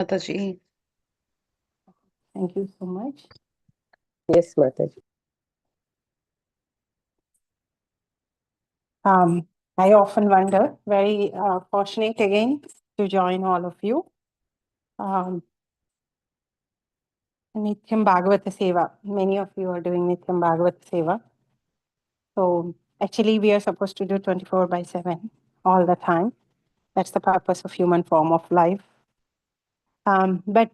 Mataji. Thank you so much. Yes, Mataji. I often wonder, very fortunate again to join all of you. Nityam Bhagavata Seva. Many of you are doing Nityam Bhagavata Seva. So actually, we are supposed to do 24/7 all the time. That's the purpose of human form of life. But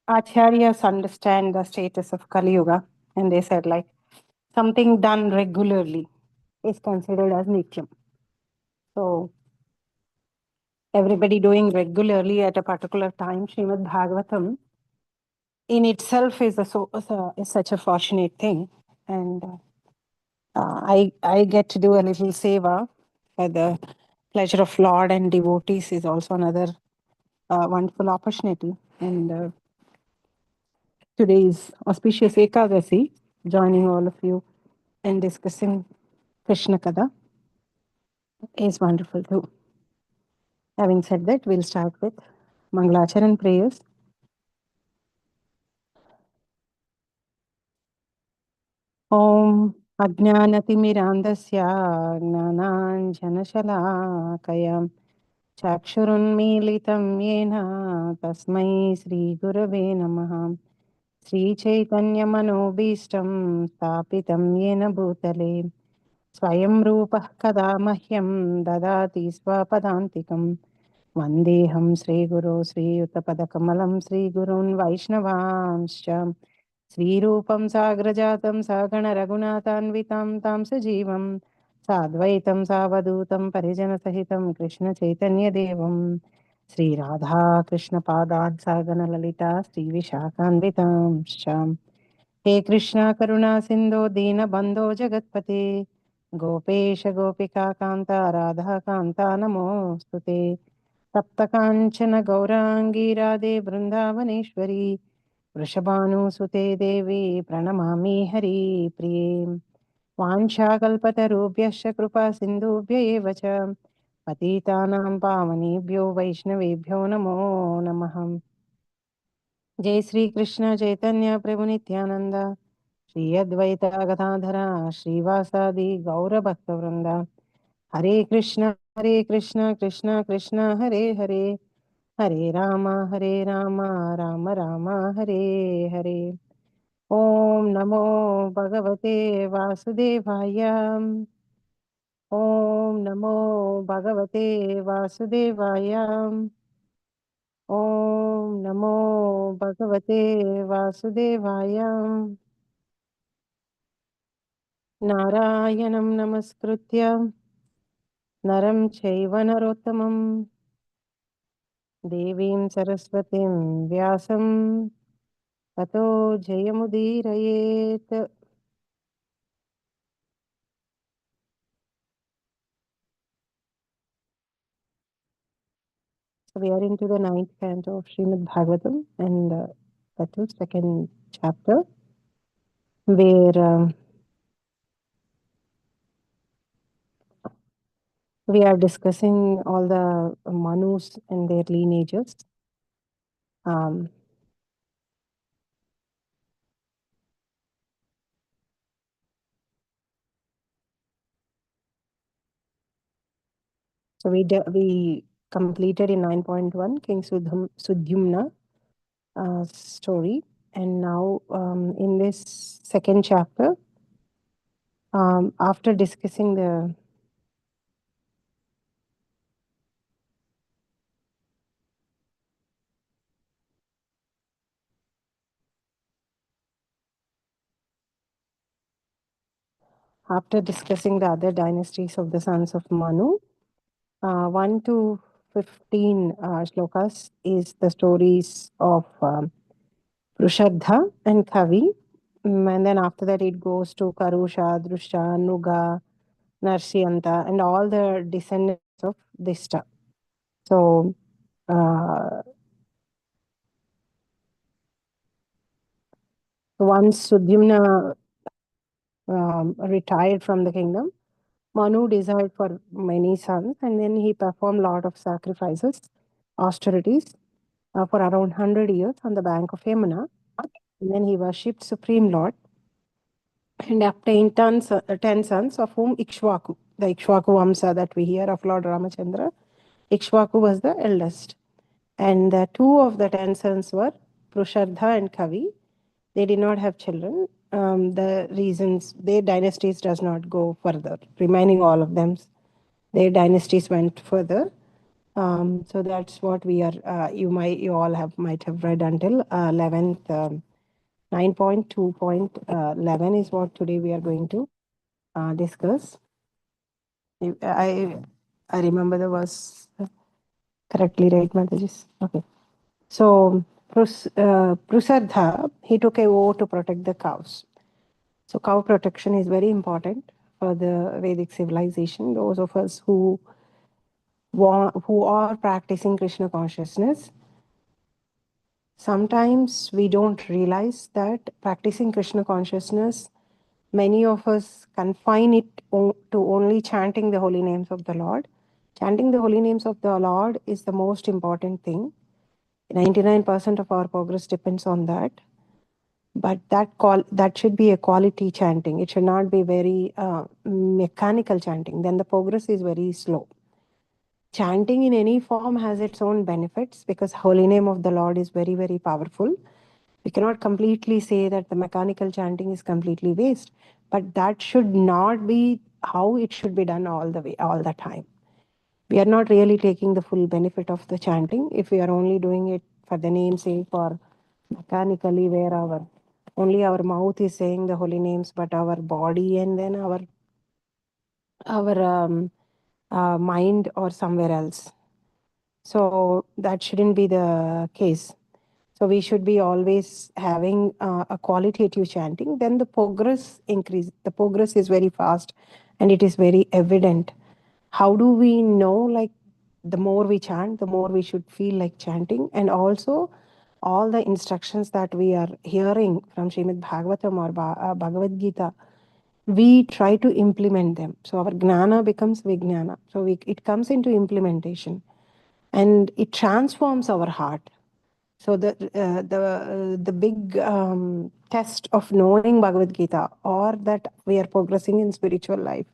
Acharyas understand the status of Kali Yuga, and they said like something done regularly is considered as Nityam. So everybody doing regularly at a particular time, Srimad Bhagavatam in itself is is such a fortunate thing, and I get to do a little seva for the pleasure of Lord and devotees is also another wonderful opportunity. And today is auspicious Ekadasi, joining all of you and discussing Krishna Kada is wonderful too. Having said that, we'll start with Mangalacharan prayers. ॐ अज्ञानतिमिरान्धस्य ज्ञानाञ्जनशलाकया चक्षुरुन्मीलितं येन तस्मै श्रीगुरवे नमः। श्रीचैतन्यमनोभीष्टं स्थापितं येन भूतले स्वयं रूपः कदा मह्यं ददाति स्वपदान्तिकं। वन्देऽहं श्रीगुरो श्रीयुतपदकमलं श्रीगुरून् वैष्णवांश्च श्रीरूपं साग्रजातं सगणरघुनाथान्वितां तां सजीवं साद्वैतं सावधूतं परिजनसहितं कृष्णचैतन्यदेवं श्रीराधाकृष्णपादान् सगणललिता श्रीविशाखान्वितांश्च। हे कृष्णा करुणा सिन्धो दीनबन्धो जगत्पते गोपेश गोपिका कान्ता राधा कान्ता नमोऽस्तु ते। सप्तकाञ्चन गौराङ्गी राधे बृन्दावनेश्वरी वृषभानुसुते देवी प्रणमामि हरिप्रिये। वाञ्छाकल्पतरुभ्यश्च कृपा सिन्धुभ्य एव च पतितानां पावनेभ्यो वैष्णवेभ्यो नमो नमः। जय श्री कृष्ण चैतन्य प्रभु नित्यानंद श्री अद्वैत गदाधर श्रीवासादि गौरभक्तवृंद। हरे कृष्ण कृष्ण कृष्ण हरे हरे, हरे राम राम राम हरे हरे। ओम नमो भगवते वासुदेवाय। ओम नमो भगवते वासुदेवाय। ओम नमो भगवते वासुदेवाय। नारायणं नमस्कृत्य नरं चैव नरोत्तमं देवीं सरस्वतीं व्यासं ततो जयमुदीरयेत्। So we are into the 9th canto of Srimad Bhagavatam, and that is second chapter, where we are discussing all the Manus and their lineages. So we completed in 9.1 King Sudyumna story, and now in this second chapter, after discussing the other dynasties of the sons of Manu, 1 to 15 shlokas is the stories of Prushadha and Kavi. And then after that it goes to Karusha, Drusha, Nuga, Narsyanta, and all the descendants of Dishta. So once Sudyumna retired from the kingdom, Manu desired for many sons, and then he performed a lot of sacrifices, austerities, for around 100 years on the bank of Yamuna. And then he worshipped Supreme Lord and obtained 10 sons, of whom Ikshvaku, the Ikshvaku Vamsa that we hear of Lord Ramachandra, Ikshvaku was the eldest. And the two of the 10 sons were Prushardha and Kavi. They did not have children. The reasons, their dynasties does not go further. Remaining all of them, their dynasties went further. So that's what we are. You all might have read until 11th. 9.2.11 is what today we are going to discuss. I I remember the verse correctly, right, Mataji? Okay. So Prusardha, he took a vow to protect the cows. So cow protection is very important for the Vedic civilization. Those of us who are practicing Krishna consciousness, sometimes we don't realize that practicing Krishna consciousness, many of us confine it to only chanting the holy names of the Lord. Chanting the holy names of the Lord is the most important thing. 99% of our progress depends on that. But that should be a quality chanting. It should not be very mechanical chanting. Then the progress is very slow. Chanting in any form has its own benefits because holy name of the Lord is very, very powerful. We cannot completely say that the mechanical chanting is completely waste, but that should not be how it should be done all the way, all the time. We are not really taking the full benefit of the chanting if we are only doing it for the namesake or mechanically, where our mouth is saying the holy names, but our body and then our mind or somewhere else. So that shouldn't be the case. So we should be always having a qualitative chanting. Then the progress increase. The progress is very fast, and it is very evident. How do we know? Like the more we chant, the more we should feel like chanting, and also all the instructions that we are hearing from Srimad Bhagavatam or Bhagavad Gita, we try to implement them. So our gnana becomes vijnana. So it comes into implementation, and it transforms our heart. So the big test of knowing Bhagavad Gita or that we are progressing in spiritual life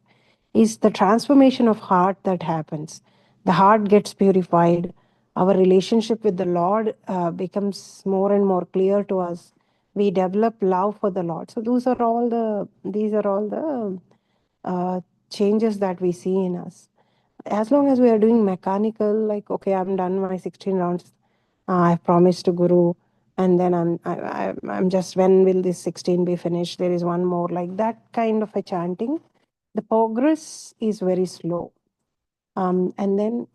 is the transformation of heart that happens. The heart gets purified. Our relationship with the Lord becomes more and more clear to us. We develop love for the Lord. So these are all the changes that we see in us. As long as we are doing mechanical, like okay, I'm done my 16 rounds, I've promised to Guru, and then I'm just, when will this 16 be finished? There is one more, like that kind of a chanting. The progress is very slow. And then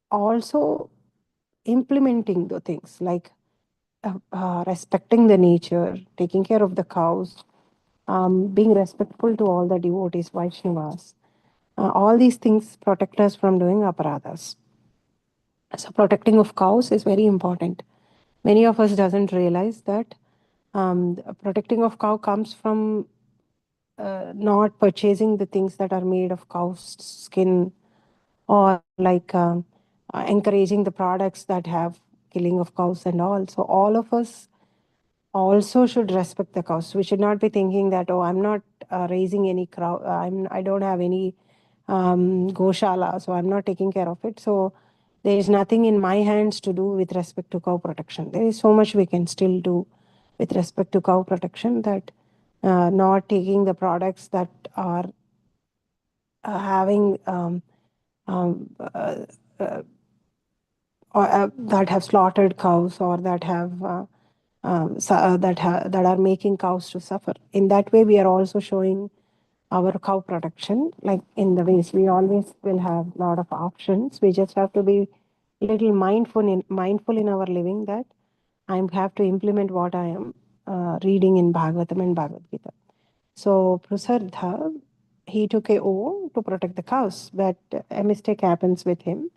also implementing the things like respecting the nature, taking care of the cows, being respectful to all the devotees, Vaishnavas. All these things protect us from doing aparadhas. So protecting of cows is very important. Many of us doesn't realize that protecting of cow comes from not purchasing the things that are made of cow's skin, or like encouraging the products that have killing of cows and all. So all of us also should respect the cows. We should not be thinking that, oh, I'm not raising any cow. I don't have any goshala, so I'm not taking care of it. So there is nothing in my hands to do with respect to cow protection. There is so much we can still do with respect to cow protection, that not taking the products that are having um, uh, uh, or that have slaughtered cows, or that have that are making cows to suffer. In that way, we are also showing our cow protection. Like in the ways, we always will have a lot of options. We just have to be little mindful in our living, that I have to implement what I am reading in Bhagavatam and Bhagavad Gita. So Prusardha, he took a oath to protect the cows, but a mistake happens with him.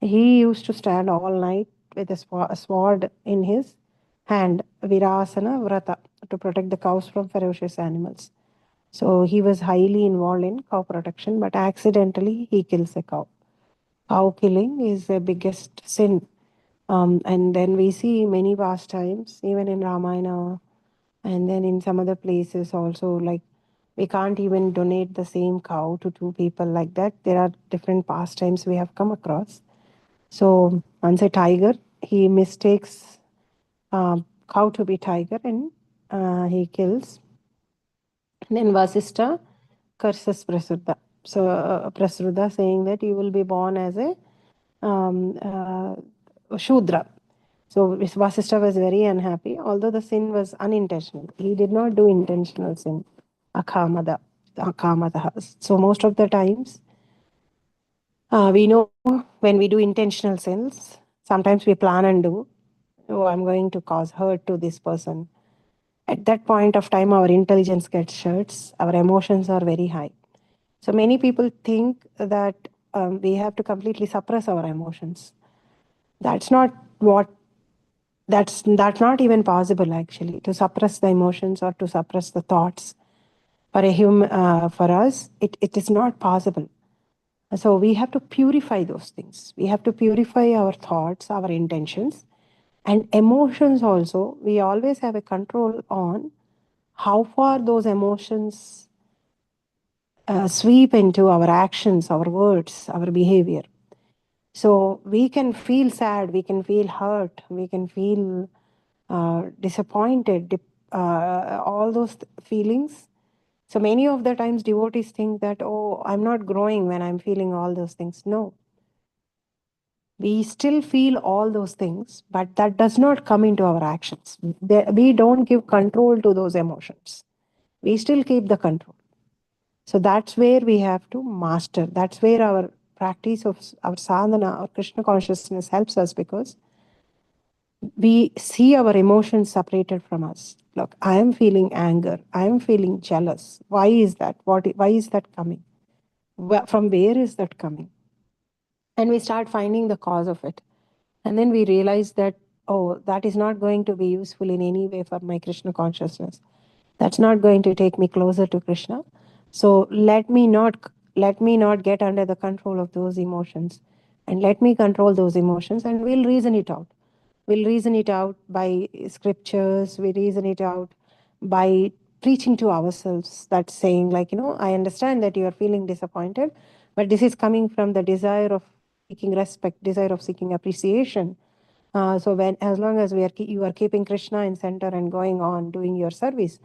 He used to stand all night with a sword in his hand, Virasana Vrata, to protect the cows from ferocious animals. So he was highly involved in cow protection, but accidentally he kills a cow. Cow killing is the biggest sin And then we see many pastimes, even in Ramayana, and then in some other places also, like we can't even donate the same cow to two people like that. There are different pastimes we have come across. So once a tiger, he mistakes cow to be tiger, and he kills. And then Vasista curses Prasuddha. So Prasuddha saying that you will be born as a Shudra. So Vasista was very unhappy, although the sin was unintentional. He did not do intentional sin, akamada, akamada. So most of the times, we know when we do intentional sins, sometimes we plan and do, oh, I'm going to cause hurt to this person. At that point of time, our intelligence gets shuts, our emotions are very high. So many people think that we have to completely suppress our emotions. That's not what that's not even possible actually, to suppress the emotions or to suppress the thoughts. For a human, for us, it is not possible. So we have to purify those things. We have to purify our thoughts, our intentions, and emotions also. We always have a control on how far those emotions sweep into our actions, our words, our behavior. So we can feel sad, we can feel hurt, we can feel disappointed, all those feelings. So many of the times devotees think that, oh, I'm not growing when I'm feeling all those things. No, we still feel all those things, but that does not come into our actions. We don't give control to those emotions. We still keep the control. So that's where we have to master. That's where our practice of our sadhana or Krishna consciousness helps us, because we see our emotions separated from us. Look, I am feeling anger. I am feeling jealous. Why is that? Why is that coming? From where is that coming? And we start finding the cause of it. And then we realize that, oh, that is not going to be useful in any way for my Krishna consciousness. That's not going to take me closer to Krishna. So let me not get under the control of those emotions, and let me control those emotions, and we'll reason it out. We'll reason it out by scriptures. We reason it out by preaching to ourselves. That's saying, like, I understand that you are feeling disappointed, but this is coming from the desire of seeking respect, desire of seeking appreciation. So when, as long as you are keeping Krishna in center and going on doing your service,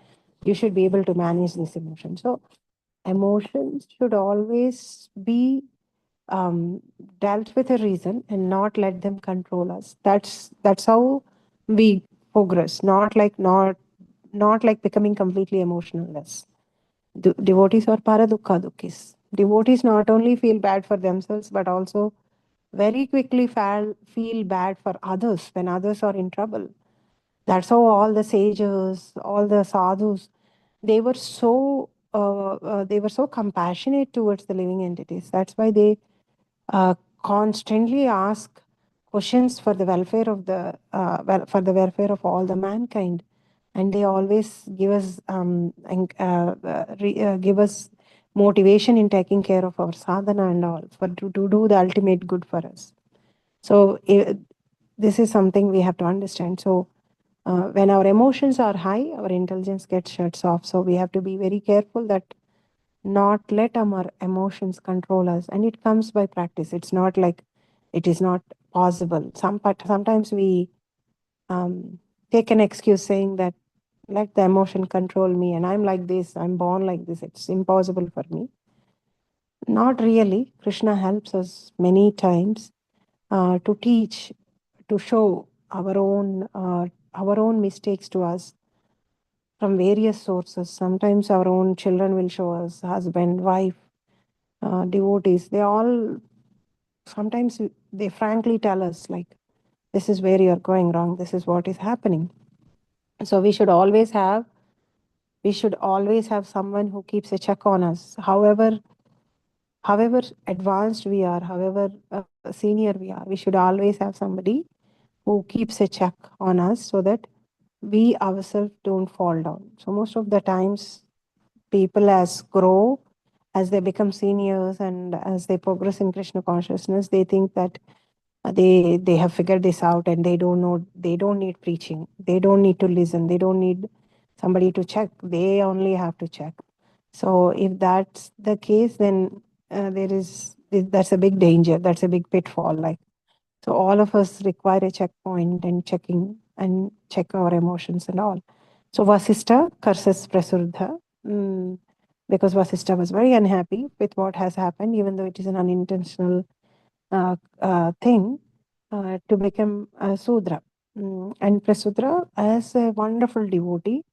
you should be able to manage this emotion. So emotions should always be um, dealt with a reason and not let them control us. That's how we progress. Not like becoming completely emotionless. Devotees are paradukha dukkis. Devotees not only feel bad for themselves, but also very quickly feel bad for others when others are in trouble. That's how all the sages, all the sadhus, they were so compassionate towards the living entities. That's why they constantly ask questions for the welfare of for the welfare of all the mankind, and they always give us motivation in taking care of our sadhana and all, to do the ultimate good for us. So this is something we have to understand. So when our emotions are high, our intelligence gets shuts off. So we have to be very careful that not let our emotions control us, and it comes by practice. It's not like it is not possible. Sometimes we take an excuse saying that let the emotion control me, and I'm like this, I'm born like this, it's impossible for me. Not really. Krishna helps us many times to teach, to show our own mistakes to us from various sources. Sometimes our own children will show us, husband, wife, devotees. They all sometimes they frankly tell us, like, this is where you're going wrong. This is what is happening. So we should always have someone who keeps a check on us. However advanced we are, however senior we are, we should always have somebody who keeps a check on us, so that we ourselves don't fall down. So most of the times, people as they become seniors and as they progress in Krishna consciousness, they think that They have figured this out, and they don't know, they don't need preaching, they don't need to listen, they don't need somebody to check, they only have to check. So if that's the case, then that's a big danger, that's a big pitfall. Like, so all of us require a checkpoint and checking and check our emotions and all. So Vasista curses Prasurdha, because Vasista was very unhappy with what has happened, even though it is an unintentional thing, to become a Sudra. And Prasudra, as a wonderful devotee,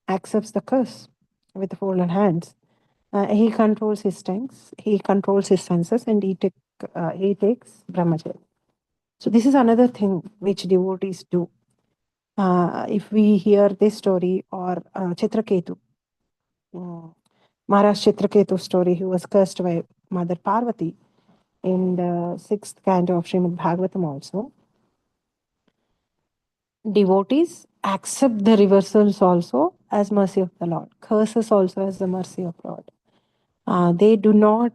accepts the curse with folded hands. He controls his strengths, he controls his senses, and he takes brahmacharya. So this is another thing which devotees do. If we hear this story, or Chitraketu, Maharaj Chitraketu story, he was cursed by Mother Parvati in the sixth canto of Srimad Bhagavatam also. Devotees accept the reversals also as mercy of the Lord, curses also as the mercy of Lord. They do not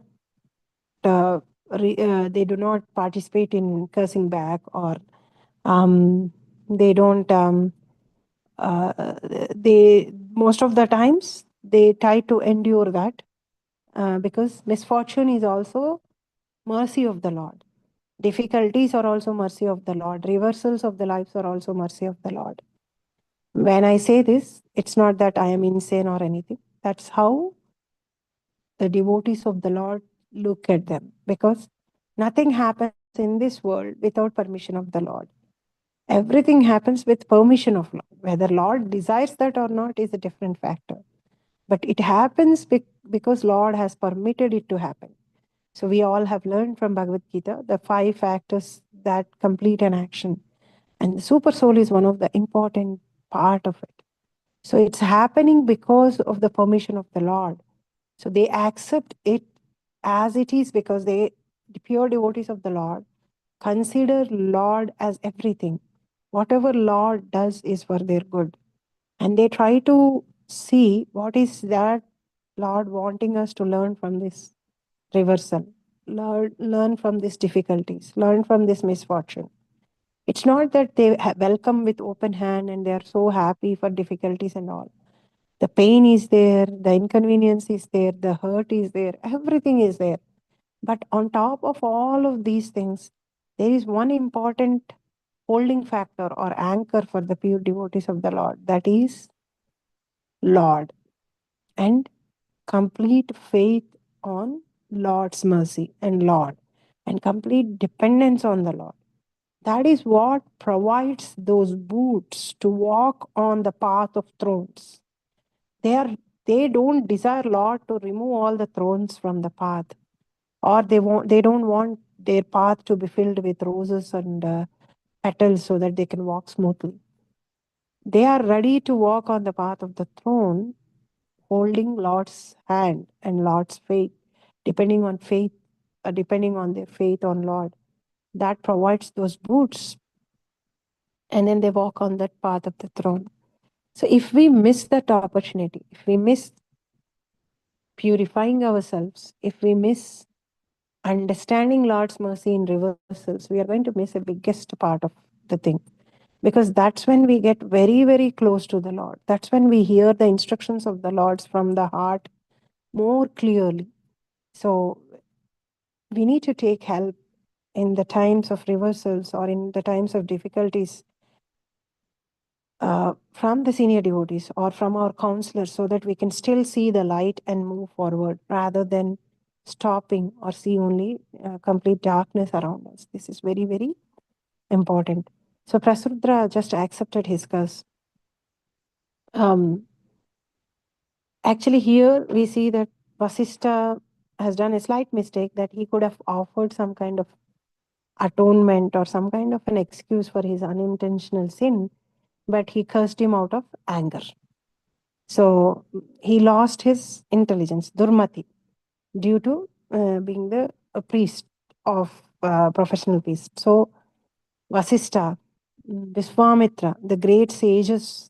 they do not participate in cursing back, or they don't they most of the times they try to endure that, because misfortune is also mercy of the Lord, difficulties are also mercy of the Lord, reversals of the lives are also mercy of the Lord. When I say this, it's not that I am insane or anything. That's how the devotees of the Lord look at them, because nothing happens in this world without permission of the Lord. Everything happens with permission of Lord. Whether Lord desires that or not is a different factor. But it happens because Lord has permitted it to happen. So we all have learned from Bhagavad Gita the 5 factors that complete an action. And the super soul is one of the important part of it. So it's happening because of the permission of the Lord. So they accept it as it is, because the pure devotees of the Lord, consider Lord as everything. Whatever Lord does is for their good. And they try to see what is that Lord wanting us to learn from this reversal, learn from these difficulties, learn from this misfortune. It's not that they welcome with open hand and they are so happy for difficulties and all. The pain is there, the inconvenience is there, the hurt is there, everything is there. But on top of all of these things, there is one important holding factor or anchor for the pure devotees of the Lord, that is Lord, and complete faith on Lord's mercy and Lord, and complete dependence on the Lord. That is what provides those boots to walk on the path of thrones. They don't desire Lord to remove all the thrones from the path, or they don't want their path to be filled with roses and petals so that they can walk smoothly. They are ready to walk on the path of the throne, holding Lord's hand and Lord's faith, depending on faith, depending on their faith on Lord. That provides those boots, and then they walk on that path of the throne. So if we miss that opportunity, if we miss purifying ourselves, if we miss understanding Lord's mercy in reversals, we are going to miss a biggest part of the thing. Because that's when we get very, very close to the Lord. That's when we hear the instructions of the Lord from the heart more clearly. So we need to take help in the times of reversals or in the times of difficulties from the senior devotees or from our counselors, so that we can still see the light and move forward rather than stopping or see only complete darkness around us. This is very, very important. So Prasudra just accepted his curse. Actually, here we see that Vasista has done a slight mistake, that he could have offered some kind of atonement or some kind of an excuse for his unintentional sin, but he cursed him out of anger. So he lost his intelligence, Durmati, due to being the priest of professional priest. So Vasista, Viswamitra, the great sages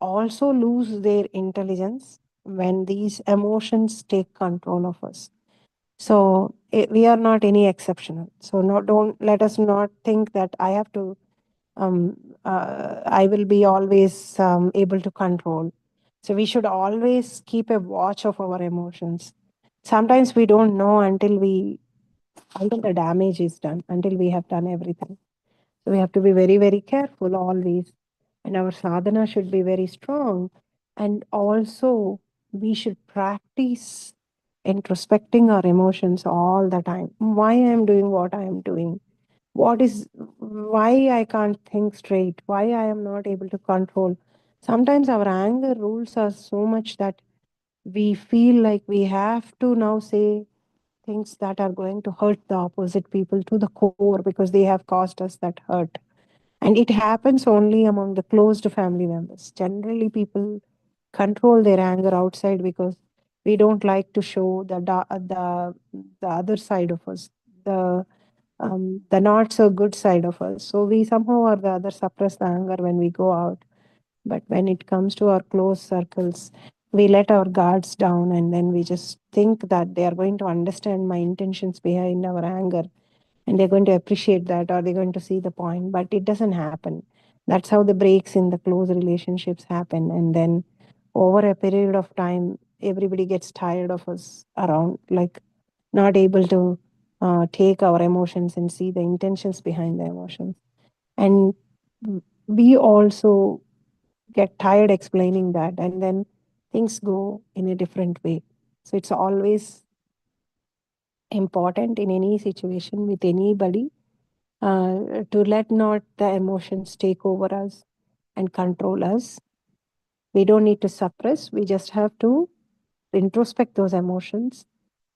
also lose their intelligence when these emotions take control of us. So we are not any exceptional. So no, don't let us not think that I have to. I will be always able to control. So we should always keep a watch of our emotions. Sometimes we don't know until the damage is done, until we have done everything. So we have to be very, very careful always. And our sadhana should be very strong. And also, we should practice introspecting our emotions all the time. Why I am doing what I am doing? Why I can't think straight? Why I am not able to control? Sometimes our anger rules us so much that we feel like we have to now say things that are going to hurt the opposite people to the core because they have caused us that hurt. And it happens only among the closed family members. Generally, people control their anger outside because we don't like to show the other side of us, the not so good side of us. So we somehow or the other suppress the anger when we go out. But when it comes to our close circles, we let our guards down and then we just think that they are going to understand my intentions behind our anger and they're going to appreciate that or they're going to see the point. But it doesn't happen. That's how the breaks in the close relationships happen. And then over a period of time, everybody gets tired of us around, like not able to take our emotions and see the intentions behind the emotions. And we also get tired explaining that, and then things go in a different way. So it's always important in any situation with anybody to let not the emotions take over us and control us. We don't need to suppress, we just have to introspect those emotions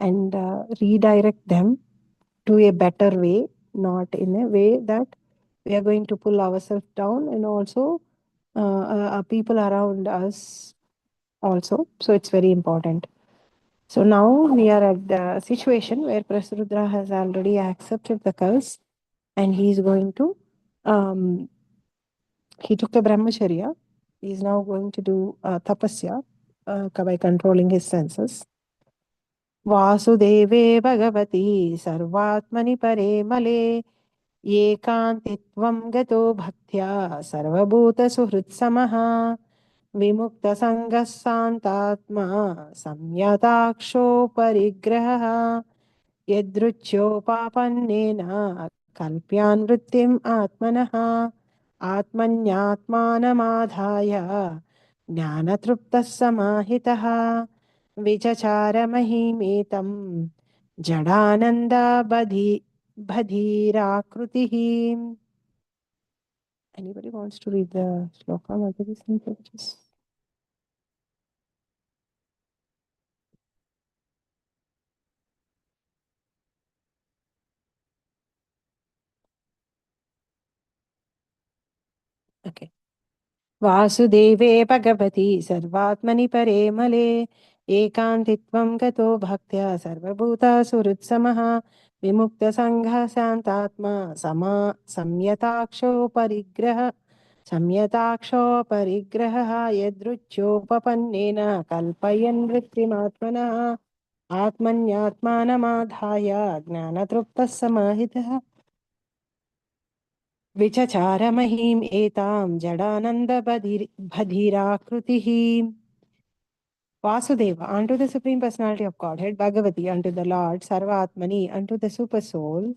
and redirect them to a better way, not in a way that we are going to pull ourselves down and also people around us also. So it's very important. So now we are at the situation where Prasarudra has already accepted the curse and he is going to, he took a brahmacharya. He is now going to do tapasya by controlling his senses. वासुदेवे Bhagwati सर्वात्मनि परे मले एकान्तित्वं गतो भक्त्या सर्वभूतसुहृत्समः विमुक्तसङ्गः शान्तात्मा संयताक्षो परिग्रहः यदृच्छोपापन्नेन कल्प्यान् वृत्तिम् आत्मनः आत्मन्यात्मानमाधाय ज्ञानतृप्तः समाहितः विचचारमहिमेतं जडानन्दबधि बधीराकृतिः. Anybody wants to read the shloka, Madhuri Santosh? Okay. वासुदेवे भगवति सर्वात्मनि परे मले एकान्तित्वं गतो भक्त्या सर्वभूतासुहृत्समः विमुक्तसङ्गः शान्तात्मा संयताक्षो परिग्रहः यदृच्छोपपन्नेन कल्पयन् वृत्तिमात्मनः आत्मन्यात्मानमाधाय ज्ञानतृप्तः समाहितः विचचार महीम् एतां जडानन्दबधिराकृतिः. Vasudeva, unto the Supreme Personality of Godhead, Bhagavati, unto the Lord, Sarvatmani, unto the Super Soul,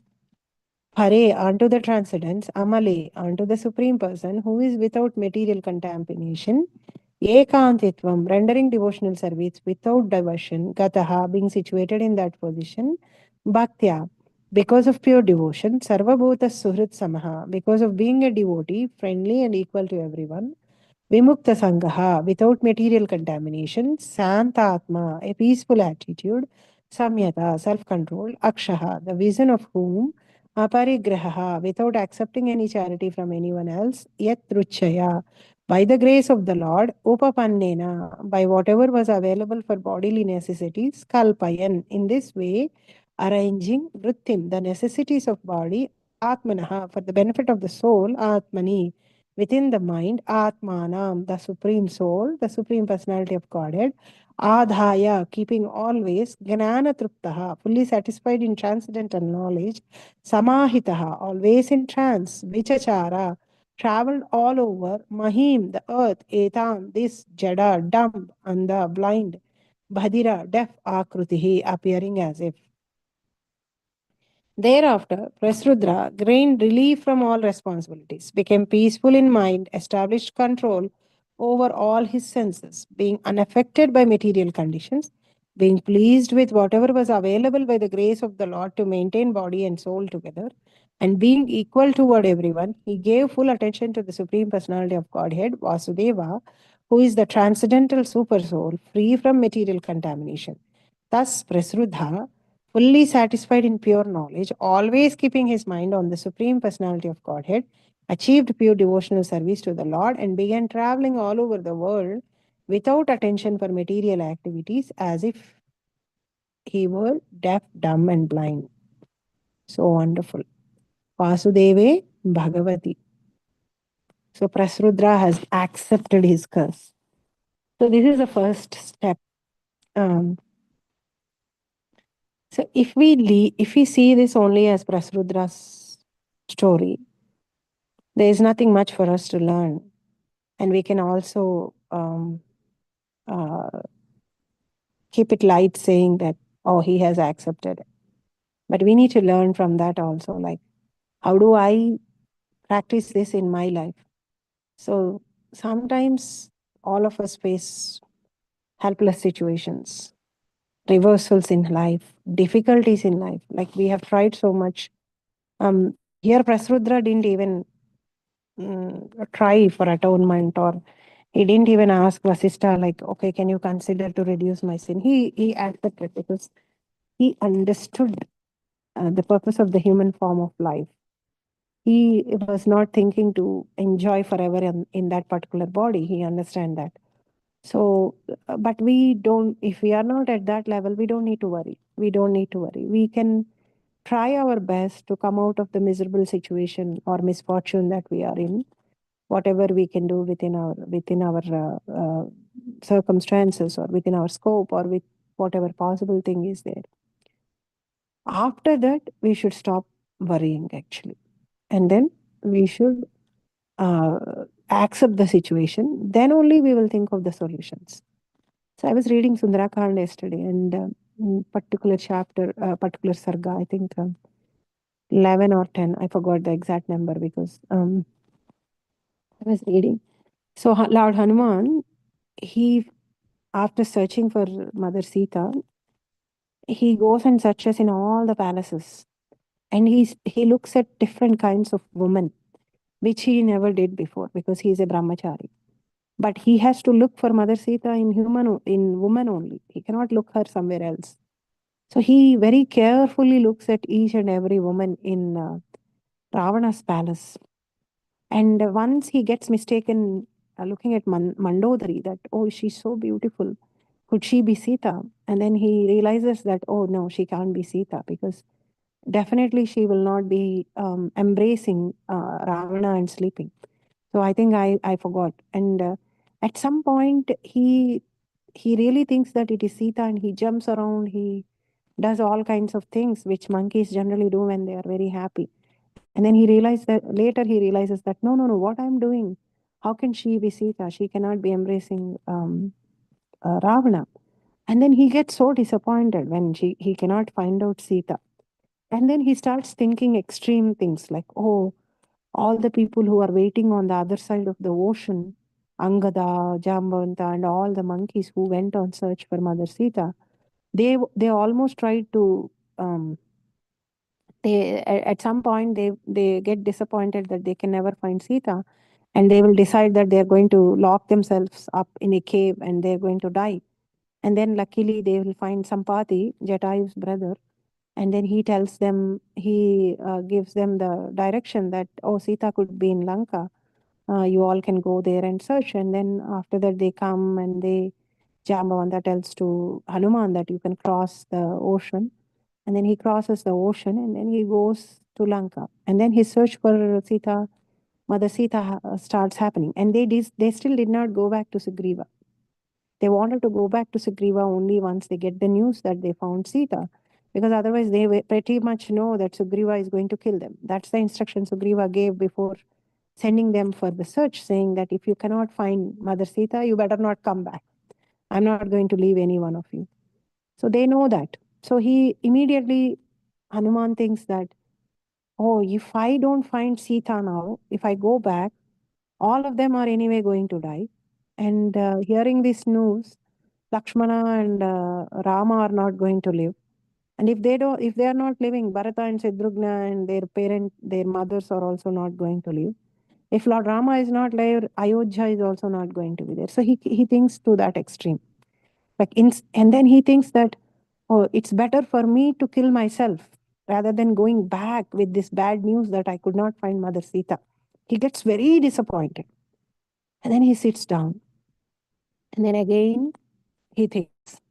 Hare, unto the Transcendence, Amale, unto the Supreme Person, who is without material contamination, Ekantitvam, rendering devotional service without diversion, Gataha, being situated in that position, Bhaktya, because of pure devotion, Sarvabhuta Suhrit Samaha, because of being a devotee, friendly and equal to everyone, Vimukta Sangaha, without material contamination, Santatma, a peaceful attitude, Samyata, self control, Akshaha, the vision of whom, Aparigraha, without accepting any charity from anyone else, Yat Ruchaya, by the grace of the Lord, Upapannena, by whatever was available for bodily necessities, Kalpayan, in this way, arranging Vrittim, the necessities of body, Atmanaha, for the benefit of the soul, Atmani, within the mind, Atmanam, the Supreme Soul, the Supreme Personality of Godhead, Adhaya, keeping always, Gnana Truptaha, fully satisfied in transcendental knowledge, Samahitaha, always in trance, Vichachara, traveled all over, Mahim, the earth, Etam, this, Jada, dumb, Anda, blind, Bhadira, deaf, Akrutihi, appearing as if. Thereafter, Prasrudra gained relief from all responsibilities, became peaceful in mind, established control over all his senses, being unaffected by material conditions, being pleased with whatever was available by the grace of the Lord to maintain body and soul together, and being equal toward everyone, he gave full attention to the Supreme Personality of Godhead, Vasudeva, who is the transcendental super soul, free from material contamination. Thus, Prasrudha, fully satisfied in pure knowledge, always keeping his mind on the Supreme Personality of Godhead, achieved pure devotional service to the Lord and began traveling all over the world without attention for material activities as if he were deaf, dumb, and blind. So wonderful. Vasudeve Bhagavati. So Prasrudra has accepted his curse. So this is the first step. Um, so if we see this only as Prasrudra's story, there is nothing much for us to learn, and we can also uh, keep it light, saying that oh, he has accepted. But we need to learn from that also. Like, how do I practice this in my life? So sometimes all of us face helpless situations, reversals in life, difficulties in life. Like we have tried so much. Here, Prasrudra didn't even try for atonement, or he didn't even ask Vasista, like, okay, can you consider to reduce my sin? He accepted because he understood the purpose of the human form of life. He was not thinking to enjoy forever in that particular body. He understand that. So, but we don't, if we are not at that level, we don't need to worry. We don't need to worry. We can try our best to come out of the miserable situation or misfortune that we are in, whatever we can do within our circumstances or within our scope or with whatever possible thing is there. After that, we should stop worrying actually, and then we should uh, accept the situation. Then only we will think of the solutions. So I was reading Sundarakand yesterday, and particular chapter, particular sarga, I think 11 or 10, I forgot the exact number because I was reading. So Lord Hanuman, he, after searching for Mother Sita, he goes and searches in all the palaces, and he looks at different kinds of women, which he never did before because he is a brahmachari. But he has to look for Mother Sita in woman only. He cannot look her somewhere else. So he very carefully looks at each and every woman in Ravana's palace. And once he gets mistaken looking at Mandodari, that, oh, she's so beautiful. Could she be Sita? And then he realizes that, oh, no, she can't be Sita because definitely she will not be embracing Ravana and sleeping. So I think I forgot. And at some point, he really thinks that it is Sita and he jumps around. He does all kinds of things which monkeys generally do when they are very happy. And then he realized that later he realizes that no, what I'm doing, how can she be Sita? She cannot be embracing Ravana. And then he gets so disappointed when he cannot find out Sita. And then he starts thinking extreme things like, oh, all the people who are waiting on the other side of the ocean, Angada, Jambavanta, and all the monkeys who went on search for Mother Sita, they almost tried to at some point they get disappointed that they can never find Sita, and they will decide that they are going to lock themselves up in a cave and they are going to die. And then luckily they will find Sampati, Jatayu's brother, and then he tells them, he gives them the direction that, oh, Sita could be in Lanka. You all can go there and search. And then after that they come and Jambavanta tells to Hanuman that you can cross the ocean. And then he crosses the ocean and then he goes to Lanka. And then his search for Sita Mother Sita starts happening. And they still did not go back to Sugriva. They wanted to go back to Sugriva only once they get the news that they found Sita. Because otherwise they pretty much know that Sugriva is going to kill them. That's the instruction Sugriva gave before sending them for the search, saying that if you cannot find Mother Sita, you better not come back. I'm not going to leave any one of you. So they know that. So he immediately, Hanuman thinks that, oh, if I don't find Sita now, if I go back, all of them are anyway going to die. And hearing this news, Lakshmana and Rama are not going to live. And if they are not living, Bharata and Shatrugna and their mothers are also not going to live. If Lord Rama is not there, Ayodhya is also not going to be there. So he thinks to that extreme. And then he thinks that, oh, it's better for me to kill myself rather than going back with this bad news that I could not find Mother Sita. He gets very disappointed. And then he sits down. And then again, he thinks,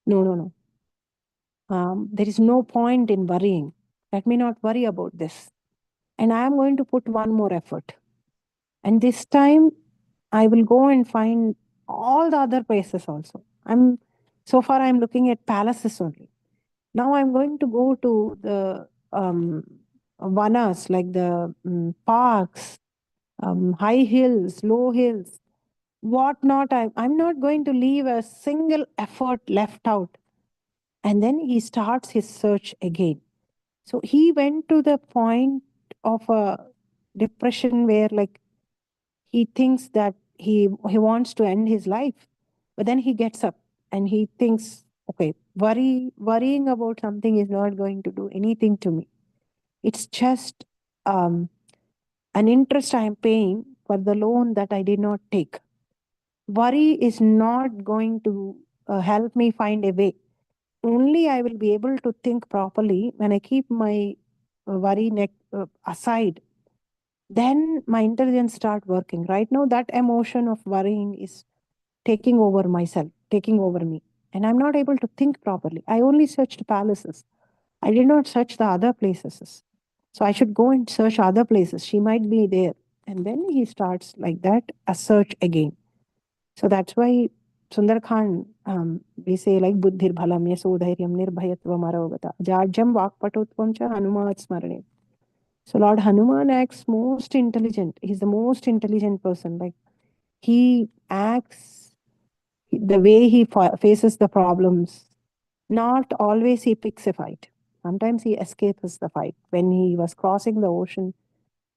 no, no, no. There is no point in worrying. Let me not worry about this. And I am going to put one more effort. And this time, I will go and find all the other places also. So far I'm looking at palaces only. Now I'm going to go to the vanas, like the parks, high hills, low hills, whatnot. I'm not going to leave a single effort left out. And then he starts his search again. So he went to the point of a depression where, like, he thinks that he wants to end his life, but then he gets up and he thinks, okay, worrying about something is not going to do anything to me. It's just um, an interest I am paying for the loan that I did not take. Worry is not going to help me find a way. Only I will be able to think properly when I keep my worry aside. Then my intelligence start working. Right now, that emotion of worrying is taking over myself, taking over me. And I'm not able to think properly. I only searched palaces. I did not search the other places. So I should go and search other places. She might be there. And then he starts like that, a search again. So that's why Sundar Khan, we say like buddhir bhalam yasodhairyam nirbhayatvam arogata jajam vakpatutvam cha hanumat smarane. So Lord Hanuman acts most intelligent. He's the most intelligent person. Like, he acts the way he faces the problems. Not always he picks a fight. Sometimes he escapes the fight. When he was crossing the ocean,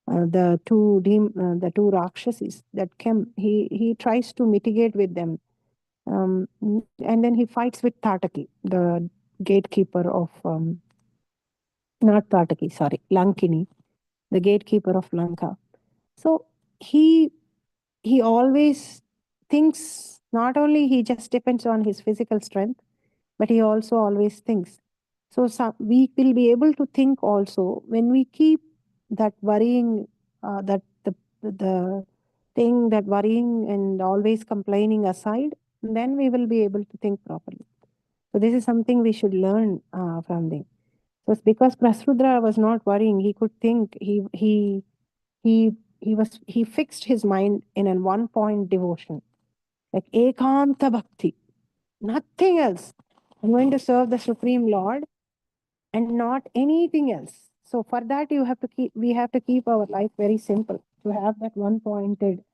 the two Rakshasis that came, he tries to mitigate with them. And then he fights with Tataki, the gatekeeper of, not Tataki, sorry, Lankini, the gatekeeper of Lanka. So he always thinks, not only he just depends on his physical strength, but he also always thinks. So we will be able to think also when we keep that worrying, that the thing that worrying and always complaining aside, then we will be able to think properly. So this is something we should learn from them. So it's because Prasrudra was not worrying, he could think. He fixed his mind in a one point devotion, like ekanta bhakti, nothing else. I'm going to serve the Supreme Lord and not anything else. So for that, we have to keep our life very simple, to have that one pointed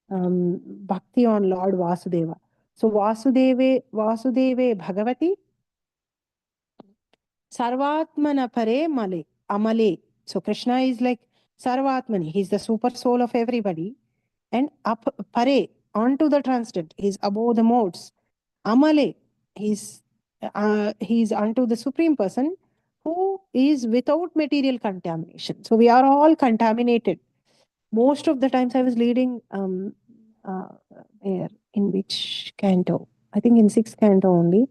bhakti on Lord Vasudeva. So Vasudeve Bhagavati Sarvatmana Pare Male Amale. So Krishna is like Sarvatmani. He's the super soul of everybody. And up Pare, onto the transcendent. He's above the modes. Amale, he's unto the Supreme Person who is without material contamination. So we are all contaminated. Most of the times I was leading in which canto? I think in sixth canto only,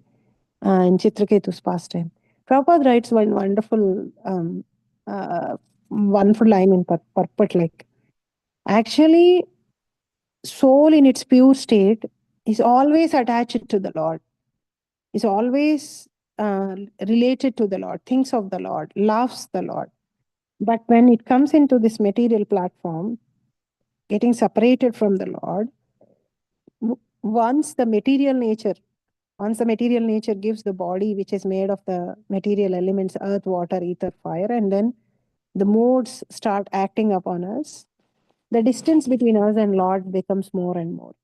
in Chitraketu's pastime. Prabhupada writes one wonderful line in purport, like, actually, soul in its pure state is always attached to the Lord, is always related to the Lord, thinks of the Lord, loves the Lord. But when it comes into this material platform, getting separated from the Lord, once the material nature, gives the body, which is made of the material elements, earth, water, ether, fire, and then the modes start acting upon us, the distance between us and Lord becomes more and more.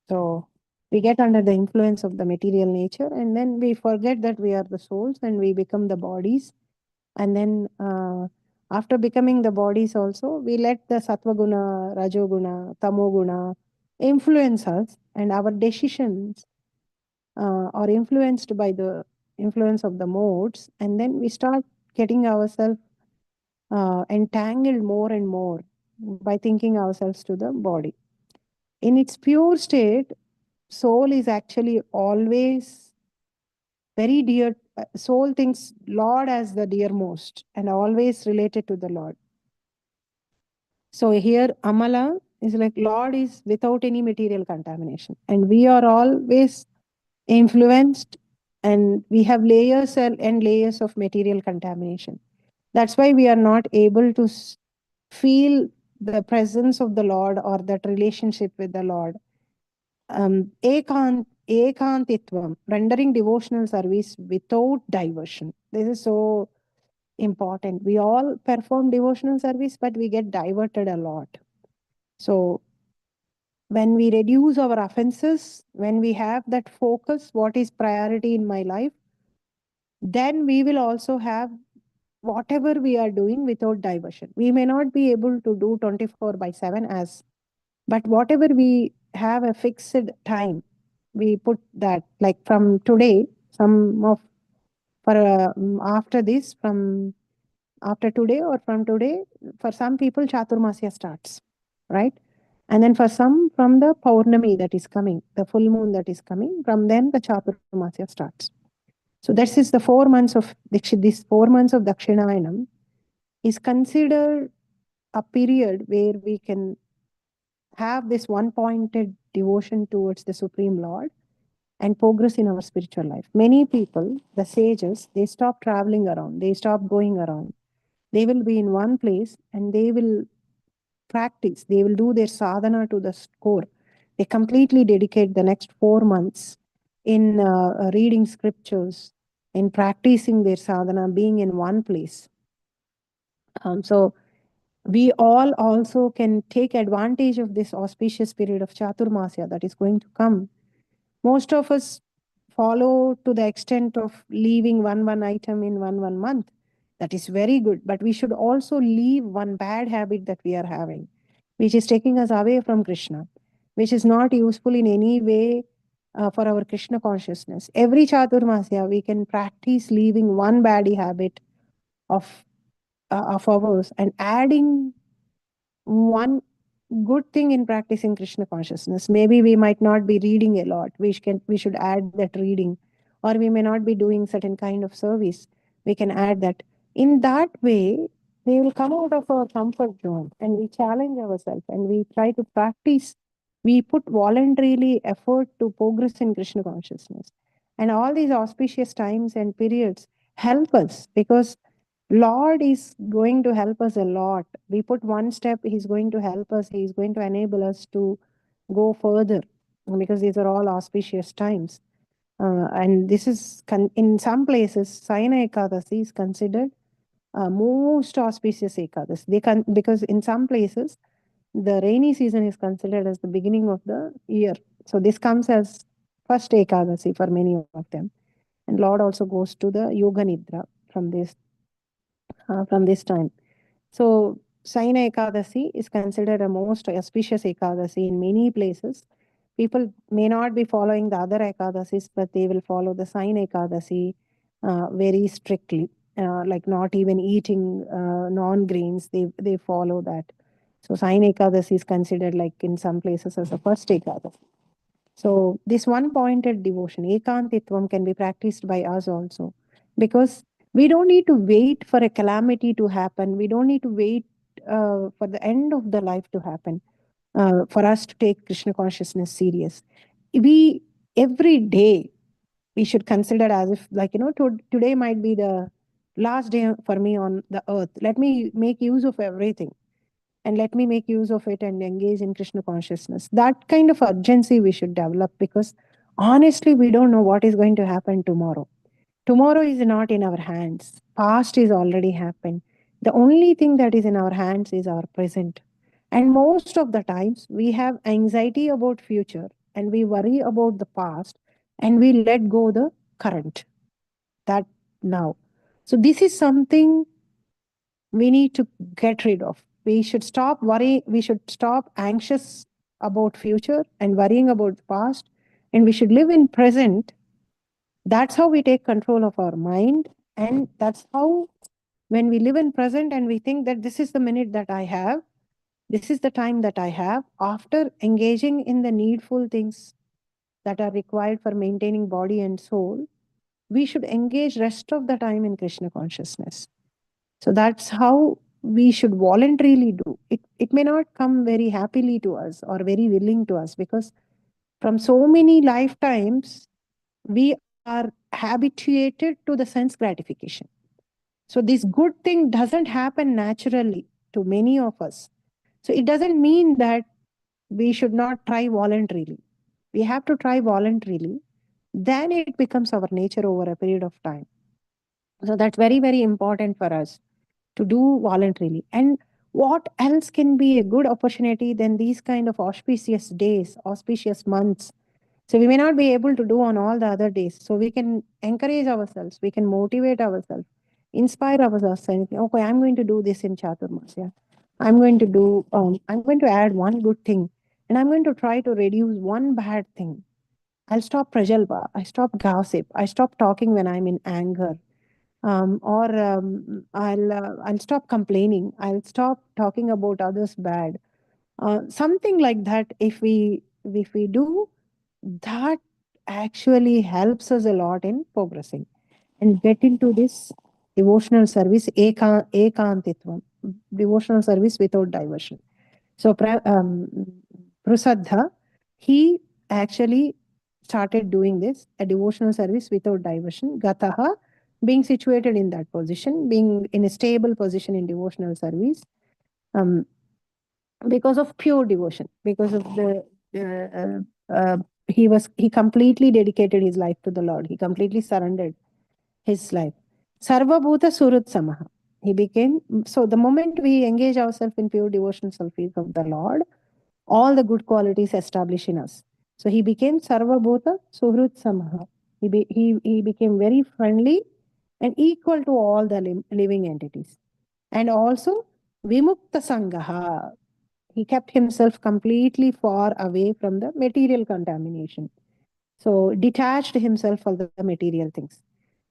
So we get under the influence of the material nature, and then we forget that we are the souls and we become the bodies. And then after becoming the bodies also, we let the sattva guna, rajoguna, tamoguna influence us, and our decisions are influenced by the influence of the modes, and then we start getting ourselves entangled more and more by thinking ourselves to the body. In its pure state, soul is actually always very dear. Soul thinks Lord as the dearmost and always related to the Lord. So here Amala is like Lord is without any material contamination, and we are always influenced, and we have layers and layers of material contamination. That's why we are not able to feel the presence of the Lord or that relationship with the Lord. Ekantitvam, rendering devotional service without diversion. This is so important. We all perform devotional service, but we get diverted a lot. So when we reduce our offenses, when we have that focus, what is priority in my life, then we will also have whatever we are doing without diversion. We may not be able to do 24/7 as, but whatever we have a fixed time, we put that, like from today, some of, for after this, from after today or from today, for some people, Chaturmasya starts, right? And then for some, from the Paurnami that is coming, the full moon that is coming, from then the Chaturmasya starts. So this is the 4 months of this 4 months of Dakshinayanam is considered a period where we can have this one pointed devotion towards the Supreme Lord and progress in our spiritual life. Many people, the sages, they stop traveling around, they stop going around. They will be in one place and they will practice, they will do their sadhana to the core. They completely dedicate the next 4 months in reading scriptures, in practicing their sadhana, being in one place. So we all also can take advantage of this auspicious period of Chaturmasya that is going to come. Most of us follow to the extent of leaving one item in one month. That is very good, but we should also leave one bad habit that we are having, which is taking us away from Krishna, which is not useful in any way for our Krishna consciousness. Every Chaturmasya, we can practice leaving one bad habit of ours and adding one good thing in practicing Krishna consciousness. Maybe we might not be reading a lot. We should add that reading, or we may not be doing certain kind of service. We can add that. In that way, we will come out of our comfort zone and we challenge ourselves and we try to practice. We put voluntarily effort to progress in Krishna consciousness. And all these auspicious times and periods help us because Lord is going to help us a lot. We put one step, He's going to help us. He's going to enable us to go further because these are all auspicious times. And this is, in some places, Sayana Ekadasi is considered most auspicious Ekadasi. Because in some places, the rainy season is considered as the beginning of the year. So this comes as first Ekadasi for many of them. And Lord also goes to the Yoga Nidra from this time. So Saina Ekadasi is considered a most auspicious Ekadasi in many places. People may not be following the other Ekadasis, but they will follow the Saina Ekadasi very strictly, like not even eating non-grains. They follow that. So Saina Ekadasi is considered like in some places as a first Ekadasi. So this one-pointed devotion, ekantitvam, can be practiced by us also, because we don't need to wait for a calamity to happen. We don't need to wait for the end of the life to happen for us to take Krishna consciousness serious. We every day we should consider as if, like, today might be the last day for me on the earth. Let me make use of everything and let me make use of it and engage in Krishna consciousness. That kind of urgency we should develop, because honestly, we don't know what is going to happen tomorrow. Tomorrow is not in our hands. Past is already happened. The only thing that is in our hands is our present. And most of the times we have anxiety about future and we worry about the past and we let go the current, that now. So this is something we need to get rid of. We should stop worrying, we should stop anxious about future and worrying about the past, and we should live in present. That's how we take control of our mind, and that's how, when we live in present and we think that this is the minute that I have, this is the time that I have, after engaging in the needful things that are required for maintaining body and soul, we should engage rest of the time in Krishna consciousness. So that's how we should voluntarily do it. It may not come very happily to us or very willing to us, because from so many lifetimes we are habituated to the sense gratification. So this good thing doesn't happen naturally to many of us. So it doesn't mean that we should not try voluntarily. We have to try voluntarily. Then it becomes our nature over a period of time. So that's very, very important for us to do voluntarily. And what else can be a good opportunity than these kind of auspicious days, auspicious months? So we may not be able to do on all the other days. So we can encourage ourselves, we can motivate ourselves, inspire ourselves, saying, okay, I'm going to do this in Chaturmasya. I'm going to add one good thing, and I'm going to try to reduce one bad thing. I'll stop prajalpa, I stop gossip, I stop talking when I'm in anger, or I'll stop complaining. I'll stop talking about others bad. Something like that. If we do that, actually helps us a lot in progressing and get into this devotional service, ekantitvam, devotional service without diversion. So Prasadha, he actually started doing this, a devotional service without diversion. Gataha, being situated in that position, being in a stable position in devotional service, um, because of pure devotion, because of the he completely dedicated his life to the Lord. He completely surrendered his life. Sarva Bhuta Surut Samaha. He became, so the moment we engage ourselves in pure devotional service of the Lord, all the good qualities establish in us. So he became Sarva Bhuta Suhrut Samaha. He became very friendly and equal to all the living entities. And also Vimukta Sangaha. He kept himself completely far away from the material contamination. So detached himself from the material things.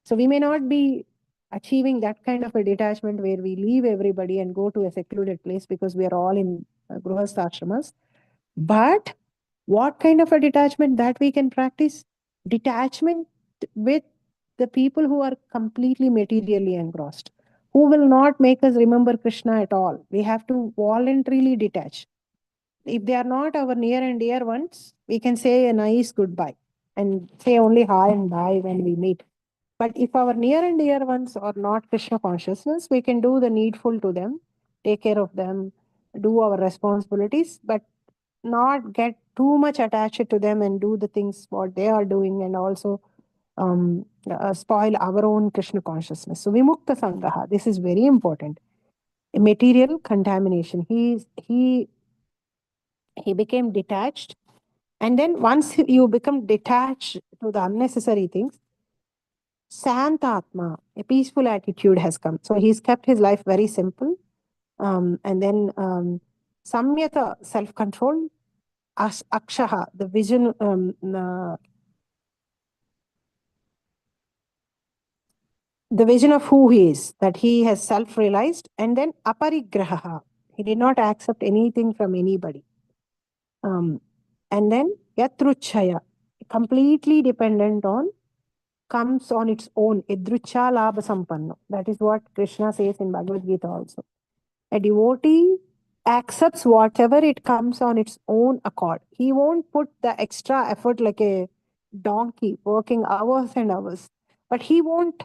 So we may not be achieving that kind of a detachment where we leave everybody and go to a secluded place, because we are all in grihastha. But what kind of a detachment that we can practice? Detachment with the people who are completely materially engrossed, who will not make us remember Krishna at all. We have to voluntarily detach. If they are not our near and dear ones, we can say a nice goodbye and say only hi and bye when we meet. But if our near and dear ones are not Krishna consciousness, we can do the needful to them, take care of them, do our responsibilities, but not get too much attached to them and do the things what they are doing, and also spoil our own Krishna consciousness. So Vimukta Sangaha, this is very important. Material contamination. He became detached. And then once you become detached to the unnecessary things, Santatma, a peaceful attitude has come. So he's kept his life very simple. And then Samyata, self-control, Akshaha, the vision, the vision of who he is, that he has self-realized. And then Aparigraha, he did not accept anything from anybody. And then Yatruchaya, completely dependent on, comes on its own. Idrucha labha sampanno. That is what Krishna says in Bhagavad Gita also. A devotee accepts whatever it comes on its own accord. He won't put the extra effort like a donkey working hours and hours. But he won't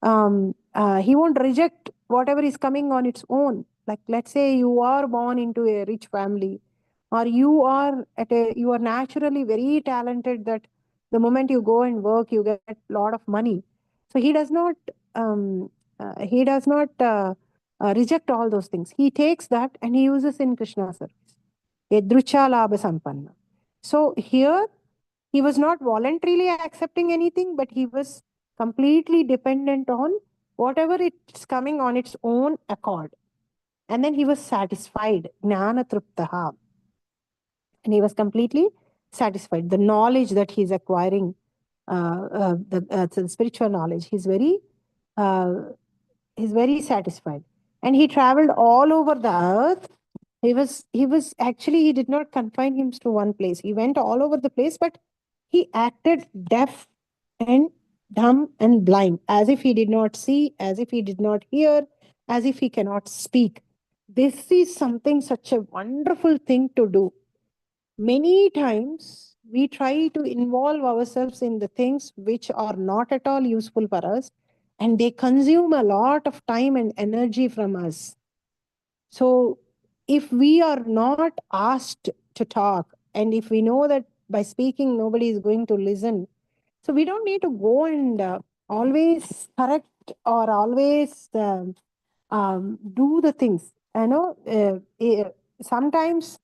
he won't reject whatever is coming on its own. Like, let's say you are born into a rich family, or you are naturally very talented, that the moment you go and work you get a lot of money. So um, he does not reject all those things. He takes that and he uses in Krishna's service. Yadrucha labha sampanna. So here he was not voluntarily accepting anything, but he was completely dependent on whatever it's coming on its own accord. And then he was satisfied, jnana truptaha. And he was completely satisfied. The knowledge that he's acquiring, the spiritual knowledge, uh, he's very satisfied. And he traveled all over the earth. He was actually, he did not confine him to one place. He went all over the place, but he acted deaf and dumb and blind, as if he did not see, as if he did not hear, as if he cannot speak. This is something, such a wonderful thing to do. Many times we try to involve ourselves in the things which are not at all useful for us, and they consume a lot of time and energy from us. So, if we are not asked to talk, and if we know that by speaking nobody is going to listen, so we don't need to go and always correct or always do the things. Sometimes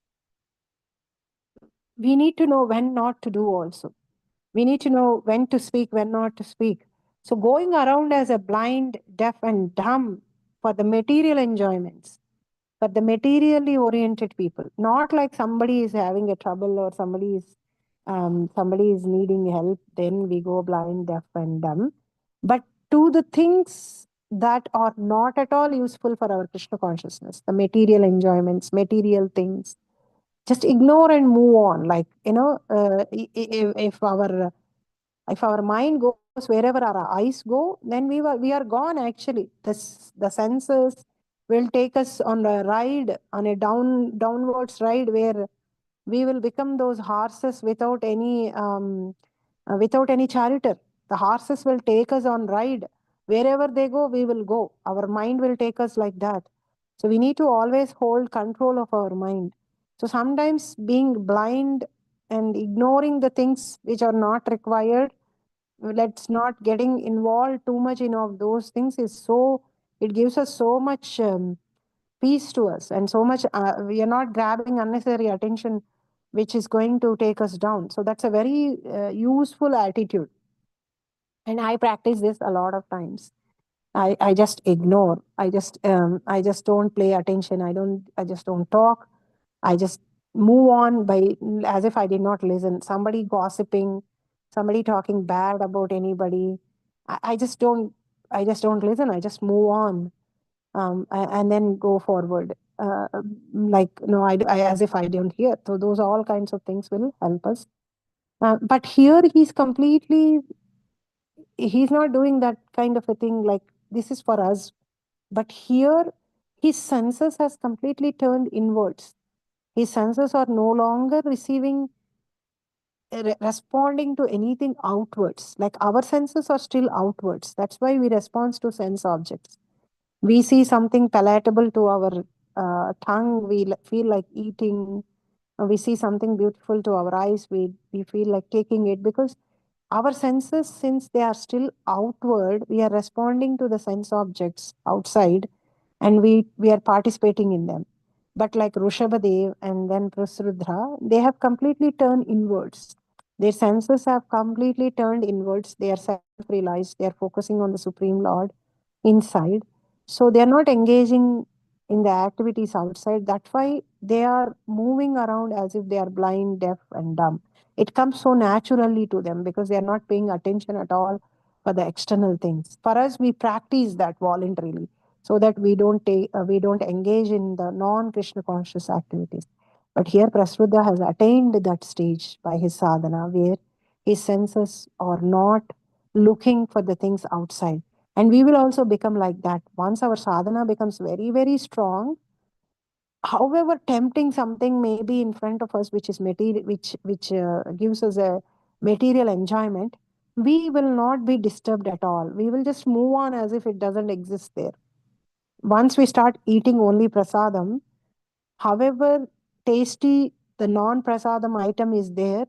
we need to know when not to do also. We need to know when to speak, when not to speak. So going around as a blind, deaf, and dumb for the material enjoyments, for the materially oriented people, not like somebody is having a trouble or somebody is needing help, then we go blind, deaf, and dumb. But to the things that are not at all useful for our Krishna consciousness, the material enjoyments, material things, just ignore and move on. Like, if our mind goes wherever our eyes go, then we are gone. Actually, the senses will take us on a ride, on a downwards ride, where we will become those horses without any charioteer. The horses will take us on ride. Wherever they go, we will go. Our mind will take us like that. So we need to always hold control of our mind. So sometimes being blind and ignoring the things which are not required, let's not getting involved too much in of those things, it gives us so much peace to us, and so much we are not grabbing unnecessary attention which is going to take us down. So that's a very useful attitude, and I practice this a lot of times. I just ignore. I just don't pay attention. I just don't talk. I just move on by as if I did not listen. Somebody gossiping, somebody talking bad about anybody. I just don't. I just don't listen. I just move on, and then go forward. Like, no, as if I don't hear. So those all kinds of things will help us. But here he's not doing that kind of a thing. Like, this is for us. But here, his senses has completely turned inwards. His senses are no longer responding to anything outwards. Like, our senses are still outwards. That's why we respond to sense objects. We see something palatable to our tongue, we feel like eating. We see something beautiful to our eyes, we feel like taking it, because our senses, since they are still outward, we are responding to the sense objects outside, and we are participating in them. But like Rushabhadev and then Prasrudra, they have completely turned inwards. Their senses have completely turned inwards. They are self-realized. They are focusing on the Supreme Lord inside. So they are not engaging in the activities outside. That's why they are moving around as if they are blind, deaf, and dumb. It comes so naturally to them because they are not paying attention at all for the external things. For us, we practice that voluntarily so that we don't engage in the non-Krishna conscious activities. But here Prasruddha has attained that stage by his sadhana, where his senses are not looking for the things outside. And we will also become like that. Once our sadhana becomes very, very strong, however tempting something may be in front of us, which is material, which gives us a material enjoyment, we will not be disturbed at all. We will just move on as if it doesn't exist there. Once we start eating only prasadam, however tasty the non prasadam item is there,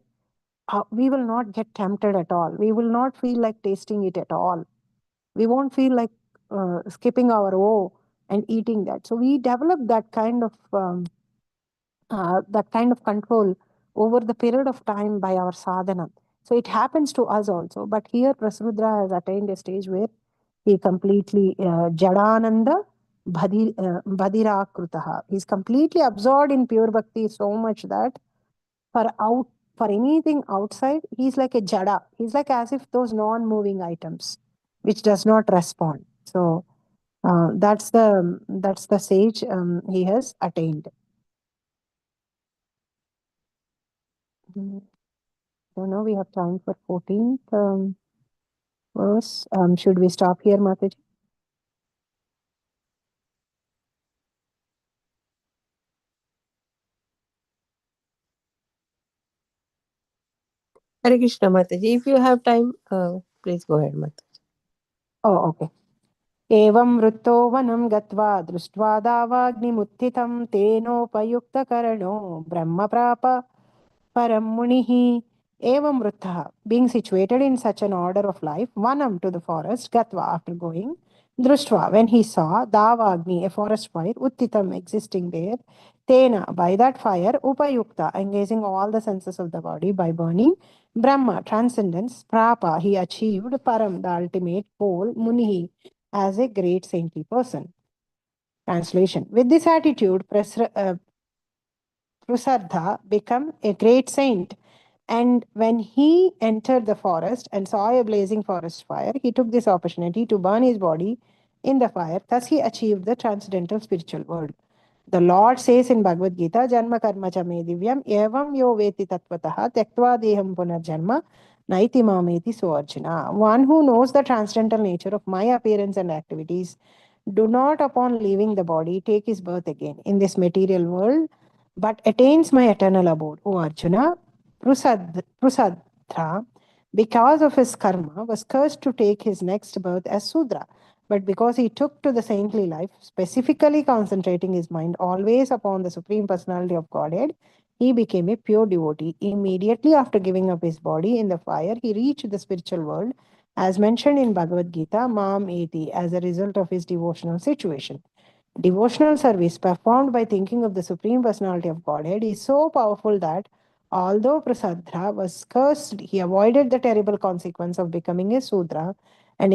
we will not get tempted at all. We will not feel like tasting it at all. We won't feel like skipping our O and eating that. So we develop that kind of control over the period of time by our sadhana. So it happens to us also. But here Prasrudra has attained a stage where he completely Jadananda Bhadirakrutaha. He's completely absorbed in pure bhakti so much that for out for anything outside, he's like a jada. He's like as if those non-moving items, which does not respond. So that's the sage he has attained. So now we have time for 14th verse. Should we stop here, Mataji? Hare Krishna, Mataji. If you have time, please go ahead, Mataji. Oh, okay. एवं वृत्तो वनं गत्वा दृष्ट्वा दावाग्निमुत्थितं तेनोपयुक्तकरणो ब्रह्म प्राप param munihi evam vruttha. Being situated in such an order of life, vanam to the forest, gatva after going, društva when he saw, davagni a forest fire, uttitam existing there, tena by that fire, upayukta engaging all the senses of the body by burning, brahma transcendence, prapa he achieved, param the ultimate pole, munihi as a great saintly person. Translation. With this attitude, Prusartha became a great saint. And when he entered the forest and saw a blazing forest fire, he took this opportunity to burn his body in the fire. Thus, he achieved the transcendental spiritual world. The Lord says in Bhagavad Gita, Janma karma cha me divyam evam yo veti tattvataha tyaktva deham punarjanma naiti mameti so Arjuna. One who knows the transcendental nature of my appearance and activities, do not upon leaving the body take his birth again in this material world, but attains my eternal abode. O Arjuna, Prusadra, because of his karma, was cursed to take his next birth as Sudra. But because he took to the saintly life, specifically concentrating his mind always upon the Supreme Personality of Godhead, he became a pure devotee. Immediately after giving up his body in the fire, he reached the spiritual world, as mentioned in Bhagavad Gita, Mam Eti, as a result of his devotional situation. Devotional service performed by thinking of the Supreme Personality of Godhead is so powerful that although Prasadra was cursed, he avoided the terrible consequence of becoming a Sudra and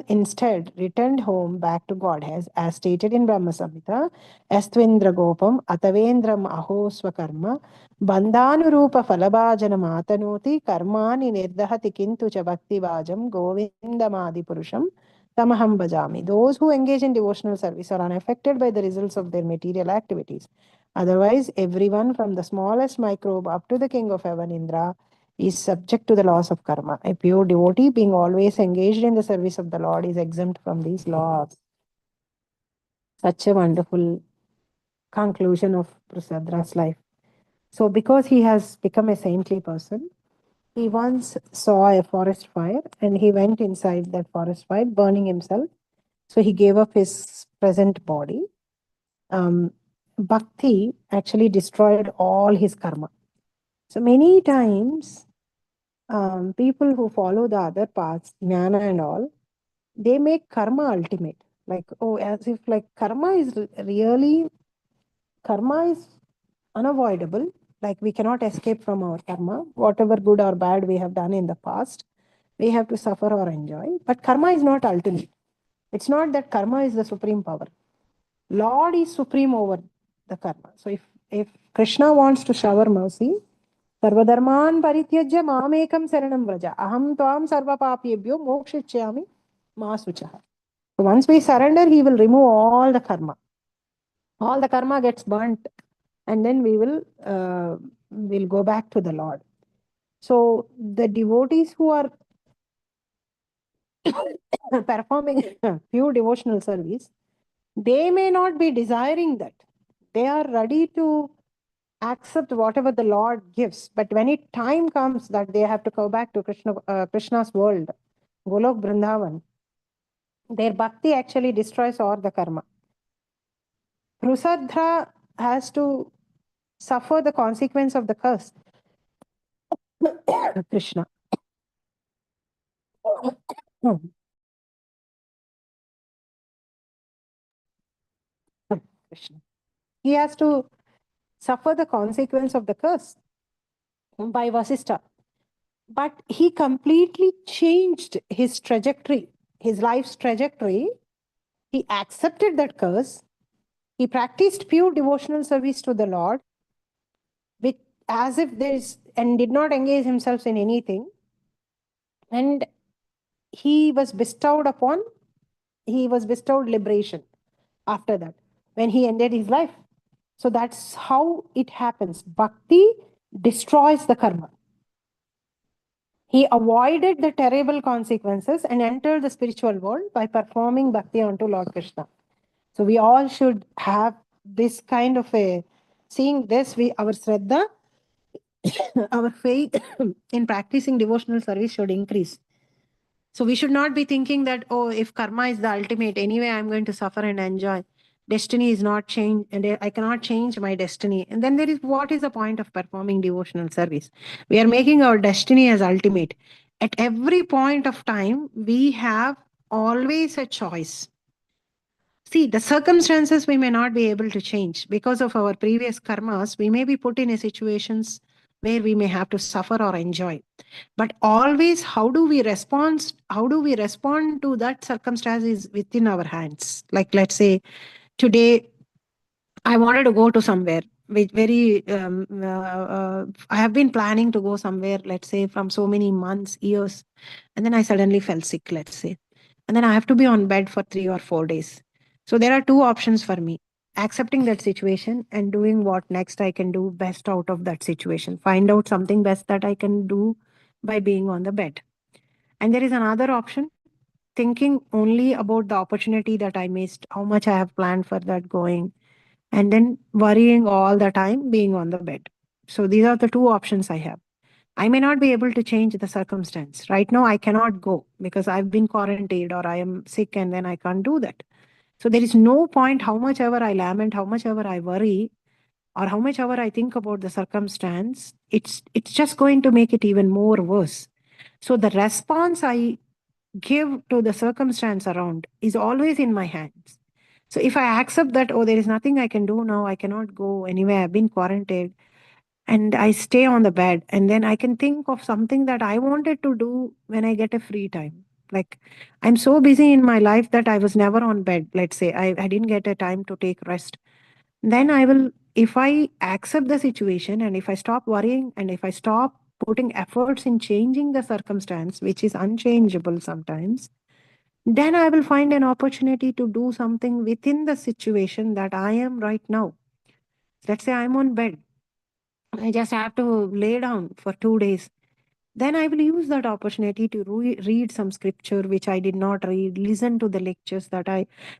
instead returned home back to Godhead, as stated in Brahma Samhita, Estvindra Gopam Atavendram Aho Swakarma Bandhanurupa Falabhajana Matanoti Karmani Nirdahati Kintu Cha Bhakti Bhajam Govindamadi Purusham Tamaham Bhajami. Those who engage in devotional service are unaffected by the results of their material activities. Otherwise, everyone from the smallest microbe up to the king of heaven, Indra, is subject to the laws of karma. A pure devotee, being always engaged in the service of the Lord, is exempt from these laws. Such a wonderful conclusion of Prasadra's life. So, because he has become a saintly person, he once saw a forest fire and he went inside that forest fire, burning himself. So, he gave up his present body. Bhakti actually destroyed all his karma. So, many times, people who follow the other paths, jnana and all, they make karma ultimate. Like, oh, as if like karma is unavoidable. Like we cannot escape from our karma. Whatever good or bad we have done in the past, we have to suffer or enjoy. But karma is not ultimate. It's not that karma is the supreme power. Lord is supreme over the karma. So if Krishna wants to shower mercy, Sarvadharman parityajya mamekam saranam vraja. Aham tvam sarva papyebhyo mokshichyami ma suchaha. So once we surrender, he will remove all the karma. All the karma gets burnt, and then we'll go back to the Lord. So the devotees who are performing pure devotional service, they may not be desiring that. They are ready to accept whatever the Lord gives. But when it time comes that they have to go back to Krishna's world, Golok Vrindavan, their bhakti actually destroys all the karma. Prusadra has to suffer the consequence of the curse. Krishna. Krishna. He has to suffer the consequence of the curse by Vasistha. But he completely changed his trajectory, his life's trajectory. He accepted that curse. He practiced pure devotional service to the Lord, with, as if there is, and did not engage himself in anything. And he was bestowed liberation after that, when he ended his life. So that's how it happens. Bhakti destroys the karma. He avoided the terrible consequences and entered the spiritual world by performing bhakti unto Lord Krishna. So we all should have this kind of a, seeing this, our Shraddha, our faith in practicing devotional service should increase. So we should not be thinking that, oh, if karma is the ultimate, anyway, I'm going to suffer and enjoy. Destiny is not changed, and I cannot change my destiny. And then there is, what is the point of performing devotional service? We are making our destiny as ultimate. At every point of time, we have always a choice. See, the circumstances we may not be able to change because of our previous karmas. We may be put in a situations where we may have to suffer or enjoy. But always, how do we respond? How do we respond to that circumstance is within our hands. Like, let's say today, I wanted to go to somewhere with very. I have been planning to go somewhere. Let's say from so many months, years, and then I suddenly fell sick. Let's say, and then I have to be on bed for 3 or 4 days. So there are two options for me: accepting that situation and doing what next I can do best out of that situation. Find out something best that I can do by being on the bed. And there is another option: thinking only about the opportunity that I missed, how much I have planned for that going, and then worrying all the time being on the bed. So these are the two options I have. I may not be able to change the circumstance. Right now, I cannot go because I've been quarantined or I am sick and then I can't do that. So there is no point how much ever I lament, how much ever I worry, or how much ever I think about the circumstance, it's just going to make it even more worse. So the response I give to the circumstance around is always in my hands. So if I accept that, oh, there is nothing I can do now, I cannot go anywhere, I've been quarantined, and I stay on the bed, and then I can think of something that I wanted to do when I get a free time. Like, I'm so busy in my life that I was never on bed. Let's say I didn't get a time to take rest. Then I will, if I accept the situation and if I stop worrying and if I stop putting efforts in changing the circumstance, which is unchangeable sometimes, then I will find an opportunity to do something within the situation that I am right now. Let's say I'm on bed. I just have to lay down for 2 days. Then I will use that opportunity to read some scripture which I did not read, listen to the lectures that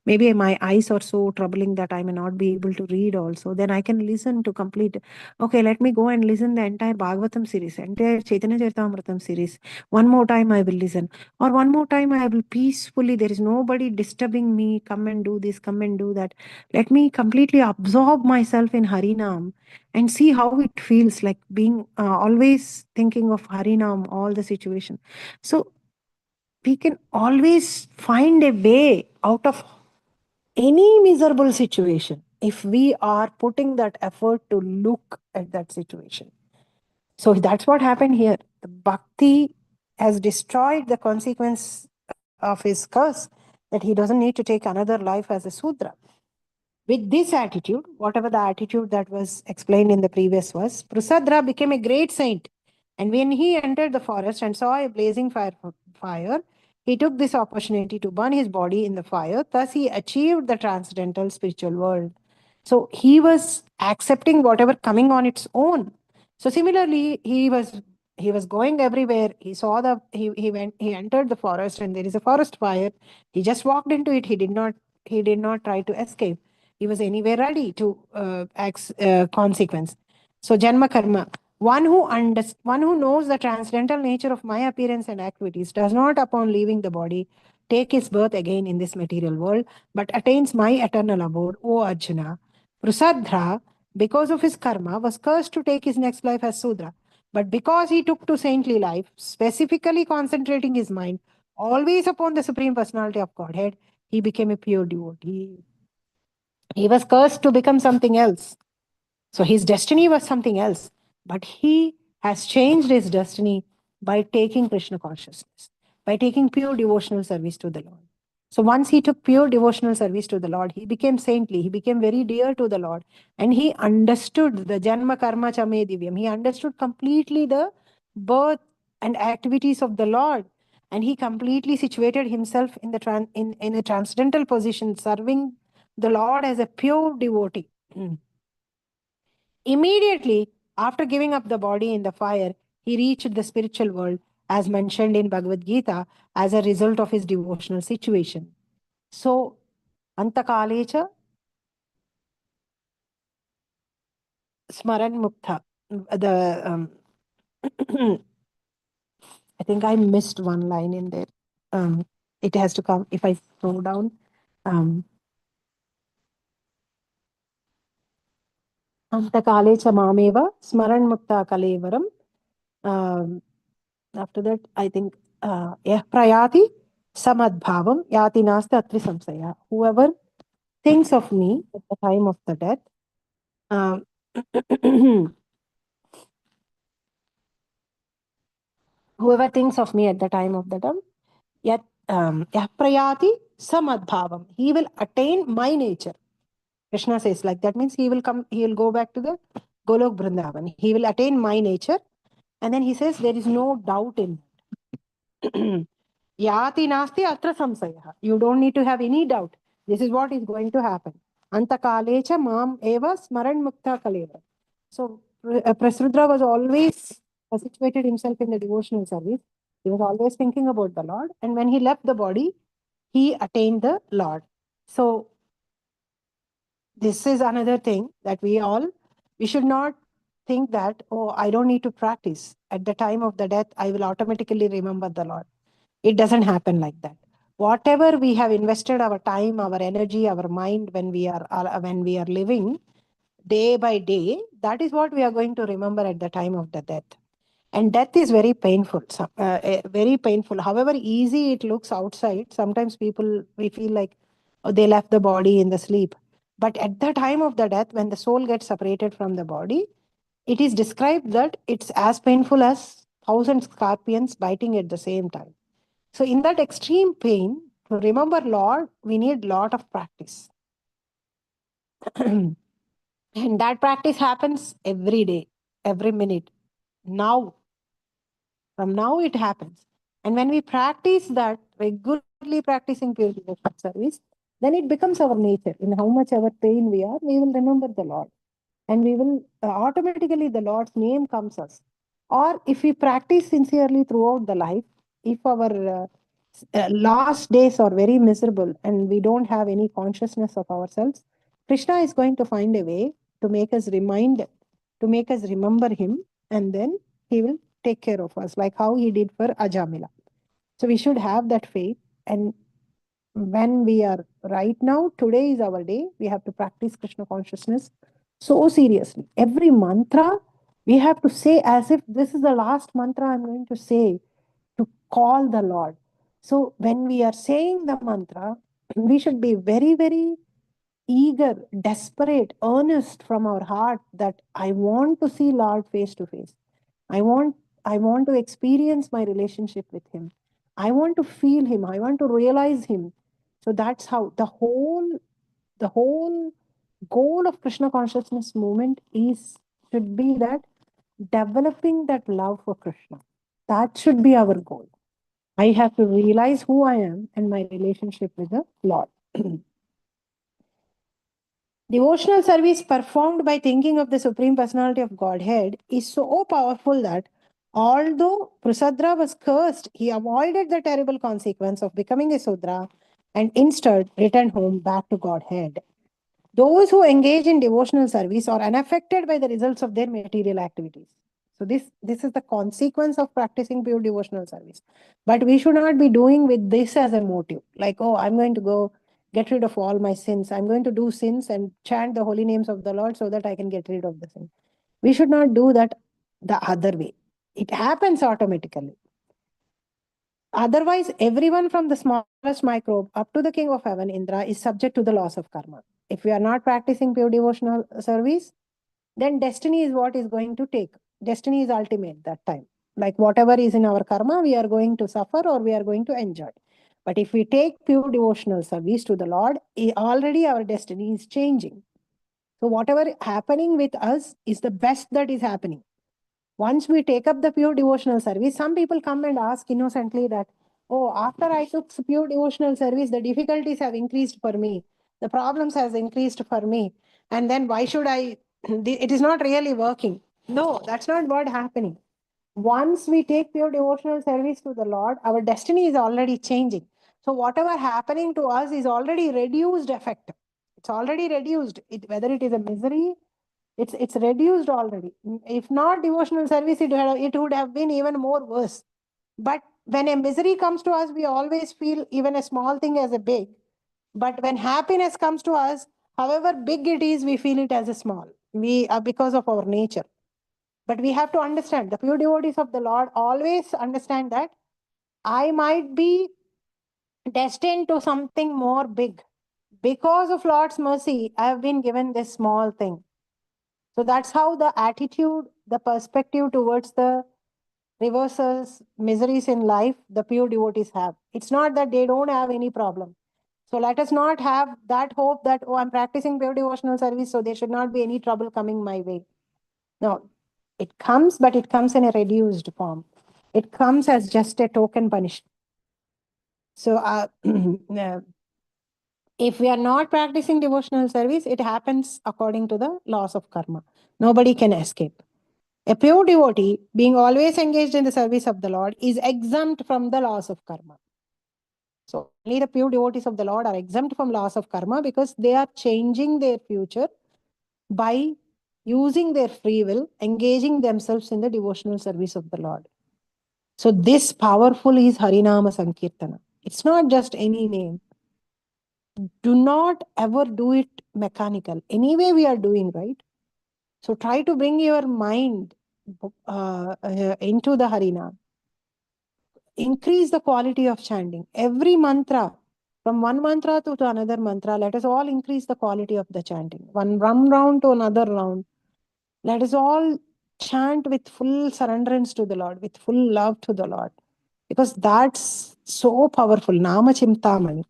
maybe my eyes are so troubling that I may not be able to read also. Then I can listen to complete, okay, let me go and listen the entire Bhagavatam series, entire Chaitanya Charitamritaam series. One more time I will listen. Or one more time I will peacefully, there is nobody disturbing me, come and do this, come and do that. Let me completely absorb myself in Harinam and see how it feels like being always thinking of Harinam, all the situation. So we can always find a way out of any miserable situation if we are putting that effort to look at that situation. So that's what happened here. The bhakti has destroyed the consequence of his curse, that he doesn't need to take another life as a Sudra. With this attitude, whatever the attitude that was explained in the previous verse, Prasadra became a great saint. And when he entered the forest and saw a blazing fire, he took this opportunity to burn his body in the fire. Thus, he achieved the transcendental spiritual world. So he was accepting whatever coming on its own. So similarly, he was going everywhere. He saw he entered the forest and there is a forest fire. He just walked into it. He did not try to escape. He was anyway ready to consequence. So Janma Karma, one who knows the transcendental nature of my appearance and activities, does not upon leaving the body take his birth again in this material world, but attains my eternal abode, O Arjuna. Prusadra, because of his karma, was cursed to take his next life as Sudra. But because he took to saintly life, specifically concentrating his mind always upon the Supreme Personality of Godhead, he became a pure devotee. He was cursed to become something else. So his destiny was something else, but he has changed his destiny by taking Krishna consciousness, by taking pure devotional service to the Lord. So once he took pure devotional service to the Lord, he became saintly, he became very dear to the Lord, and he understood the Janma Karma Chame Divyam. He understood completely the birth and activities of the Lord, and he completely situated himself in in a transcendental position, serving the Lord as a pure devotee. Immediately after giving up the body in the fire, he reached the spiritual world, as mentioned in Bhagavad Gita, as a result of his devotional situation. So, Antakalecha Smaran Mukta. I think I missed one line in there. It has to come if I scroll down. Antakalecha Mameva Smaran Mukta Kalevaram. After that, I think Yah Prayati Samadbhavam Yati Nasta Atri Samsaya. Whoever thinks of me at the time of the death, um, whoever thinks of me at the time of the death, yet Yah Prayati Samadbhavam, he will attain my nature. Krishna says like that means he will go back to the Golok Vrindavan. He will attain my nature, and then he says there is no doubt in it. Yati nasti atra samsaya. You don't need to have any doubt. This is what is going to happen. Antakalecha mam eva smaran mukta kaleva. So Prasrudra was always situated himself in the devotional service. He was always thinking about the Lord. And when he left the body, he attained the Lord. So this is another thing that we should not think that, oh, I don't need to practice. At the time of the death, I will automatically remember the Lord. It doesn't happen like that. Whatever we have invested our time, our energy, our mind when we are living day by day, that is what we are going to remember at the time of the death. And death is very painful, very painful. However easy it looks outside, sometimes we feel like, oh, they left the body in the sleep. But at the time of the death, when the soul gets separated from the body, it is described that it's as painful as 1,000 scorpions biting at the same time. So in that extreme pain, to remember Lord, we need lot of practice. And that practice happens every day, every minute. Now, from now it happens. And when we practice that, regularly practicing pure devotional service, then it becomes our nature. In how much ever pain we are, we will remember the Lord. And we will automatically the Lord's name comes us. Or if we practice sincerely throughout the life, if our last days are very miserable and we don't have any consciousness of ourselves, Krishna is going to find a way to make us to make us remember him, and then he will take care of us, like how he did for Ajamila. So we should have that faith. And when we are right now, today is our day, we have to practice Krishna consciousness so seriously. Every mantra we have to say as if this is the last mantra I'm going to say, to call the Lord. So when we are saying the mantra, we should be very, very eager, desperate, earnest from our heart that I want to see Lord face to face. I want I want to experience my relationship with him. I want to feel him. I want to realize him. So that's how the whole goal of Krishna consciousness movement is should be that developing that love for Krishna. That should be our goal. I have to realize who I am and my relationship with the Lord. Devotional service performed by thinking of the Supreme Personality of Godhead is so powerful that although Prasadra was cursed, he avoided the terrible consequence of becoming a Sudra and instead returned home back to Godhead. Those who engage in devotional service are unaffected by the results of their material activities. So this is the consequence of practicing pure devotional service. But we should not be doing with this as a motive. Like, oh, I'm going to go get rid of all my sins. I'm going to do sins and chant the holy names of the Lord so that I can get rid of the sin. We should not do that the other way. It happens automatically. Otherwise, everyone from the smallest microbe up to the king of heaven, Indra, is subject to the laws of karma. If we are not practicing pure devotional service, then destiny is what is going to take. Destiny is ultimate that time. Like whatever is in our karma, we are going to suffer or we are going to enjoy. But if we take pure devotional service to the Lord, already our destiny is changing. So whatever happening with us is the best that is happening. Once we take up the pure devotional service, some people come and ask innocently that, oh, after I took pure devotional service, the difficulties have increased for me. The problems has increased for me. And then why should I, it is not really working. No, that's not what happening. Once we take pure devotional service to the Lord, our destiny is already changing. So whatever happening to us is already reduced effect. It's already reduced. Whether it is a misery, it's reduced already. If not devotional service, it would have been even more worse. But when a misery comes to us, we always feel even a small thing as a big. But when happiness comes to us, however big it is, we feel it as a small. We are because of our nature. But we have to understand the pure devotees of the Lord always understand that I might be destined to something more big. Because of Lord's mercy, I have been given this small thing. So that's how the attitude, the perspective towards the reversals, miseries in life, the pure devotees have. It's not that they don't have any problem. So let us not have that hope that, oh, I'm practicing pure devotional service, so there should not be any trouble coming my way. No, it comes, but it comes in a reduced form. It comes as just a token punishment. So if we are not practicing devotional service, it happens according to the laws of karma. Nobody can escape. A pure devotee, being always engaged in the service of the Lord, is exempt from the laws of karma. So only the pure devotees of the Lord are exempt from laws of karma because they are changing their future by using their free will, engaging themselves in the devotional service of the Lord. So this powerful is Harinama Sankirtana. It's not just any name. Do not ever do it mechanical. Anyway, we are doing, right? So try to bring your mind into the Harinam. Increase the quality of chanting. Every mantra, from one mantra to another mantra, let us all increase the quality of the chanting. One round to another round. Let us all chant with full surrenderance to the Lord, with full love to the Lord. Because that's so powerful. Nama Chimtamani,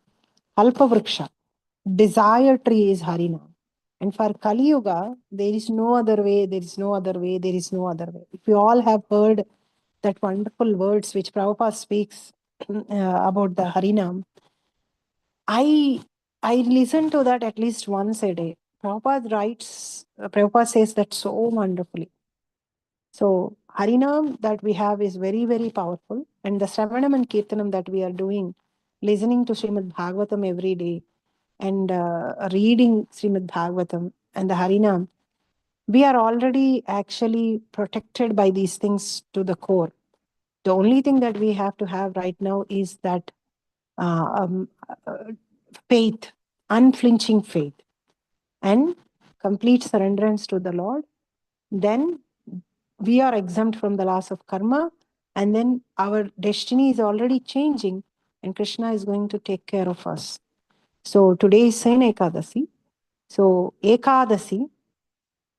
Kalpa Vriksha, desire tree is Harinam. And for Kali Yuga, there is no other way, there is no other way, there is no other way. If you all have heard that wonderful words which Prabhupada speaks about the Harinam, I listen to that at least once a day. Prabhupada says that so wonderfully. So Harinam that we have is very, very powerful. And the Shravanam and Kirtanam that we are doing, listening to Srimad Bhagavatam every day and reading Srimad Bhagavatam and the Harinam, we are already actually protected by these things to the core. The only thing that we have to have right now is that faith, unflinching faith, and complete surrenderance to the Lord. Then we are exempt from the laws of karma, and then our destiny is already changing, and Krishna is going to take care of us. So today is Sain Ekadasi. So Ekadasi,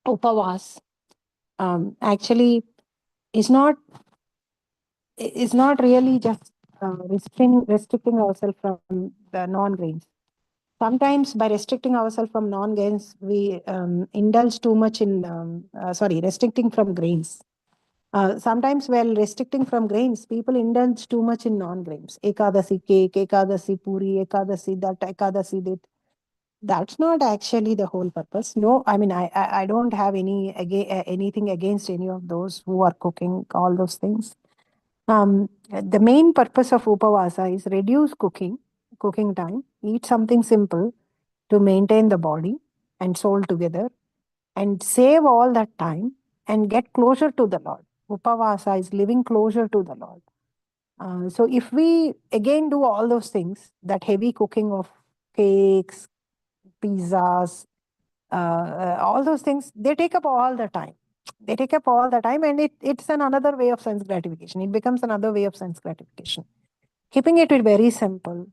Upavas, actually is not really just restricting ourselves from the non-grains. Sometimes by restricting ourselves from non-grains, we indulge too much in, restricting from grains. Sometimes while restricting from grains, people indulge too much in non-grains. Ekadasi cake, Ekadasi puri, Ekadasi that, Ekadasi that. That's not actually the whole purpose. No, I mean, I don't have anything against any of those who are cooking, all those things. The main purpose of Upavasa is reduce cooking time, eat something simple to maintain the body, and soul together, and save all that time and get closer to the Lord. Upavasa is living closer to the Lord. So if we again do all those things, that heavy cooking of cakes, pizzas, all those things, they take up all the time. They take up all the time, and it's another way of sense gratification. It becomes another way of sense gratification. Keeping it very simple,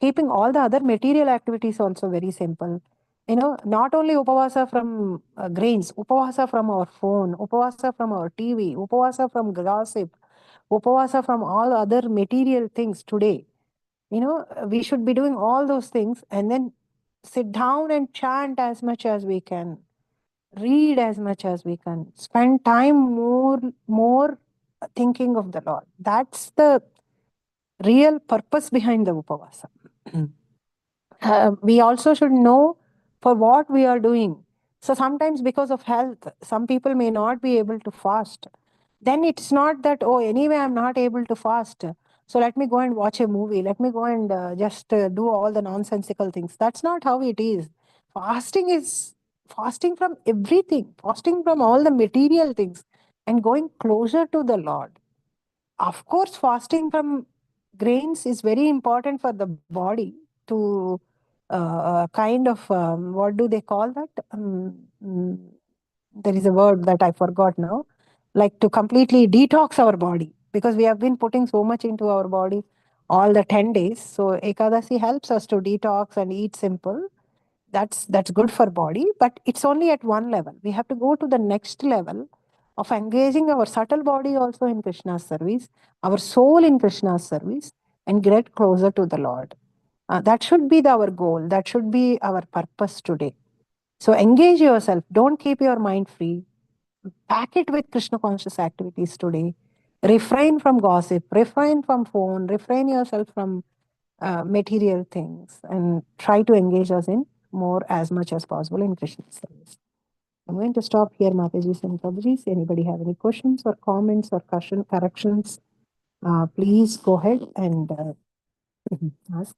keeping all the other material activities also very simple. Not only upavasa from grains, upavasa from our phone, upavasa from our TV, upavasa from gossip, upavasa from all other material things today. We should be doing all those things and then sit down and chant as much as we can, read as much as we can, spend time more thinking of the Lord. That's the real purpose behind the upavasa. We also should know for what we are doing. So sometimes because of health, some people may not be able to fast. Then it's not that, oh, anyway, I'm not able to fast. So let me go and watch a movie. Let me go and just do all the nonsensical things. That's not how it is. Fasting is fasting from everything, fasting from all the material things and going closer to the Lord. Of course, fasting from grains is very important for the body to kind of, what do they call that? There is a word that I forgot now, like to completely detox our body, because we have been putting so much into our body all the 10 days. So Ekadasi helps us to detox and eat simple. That's good for body, but it's only at one level. We have to go to the next level of engaging our subtle body also in Krishna's service, our soul in Krishna's service, and get closer to the Lord. That should be our goal. That should be our purpose today. So engage yourself. Don't keep your mind free. Pack it with Krishna conscious activities today. Refrain from gossip. Refrain from phone. Refrain yourself from material things, and try to engage us in more as much as possible in Krishna service. I'm going to stop here, Mataji and Prabhuji. Anybody have any questions or comments or corrections? Please go ahead and ask.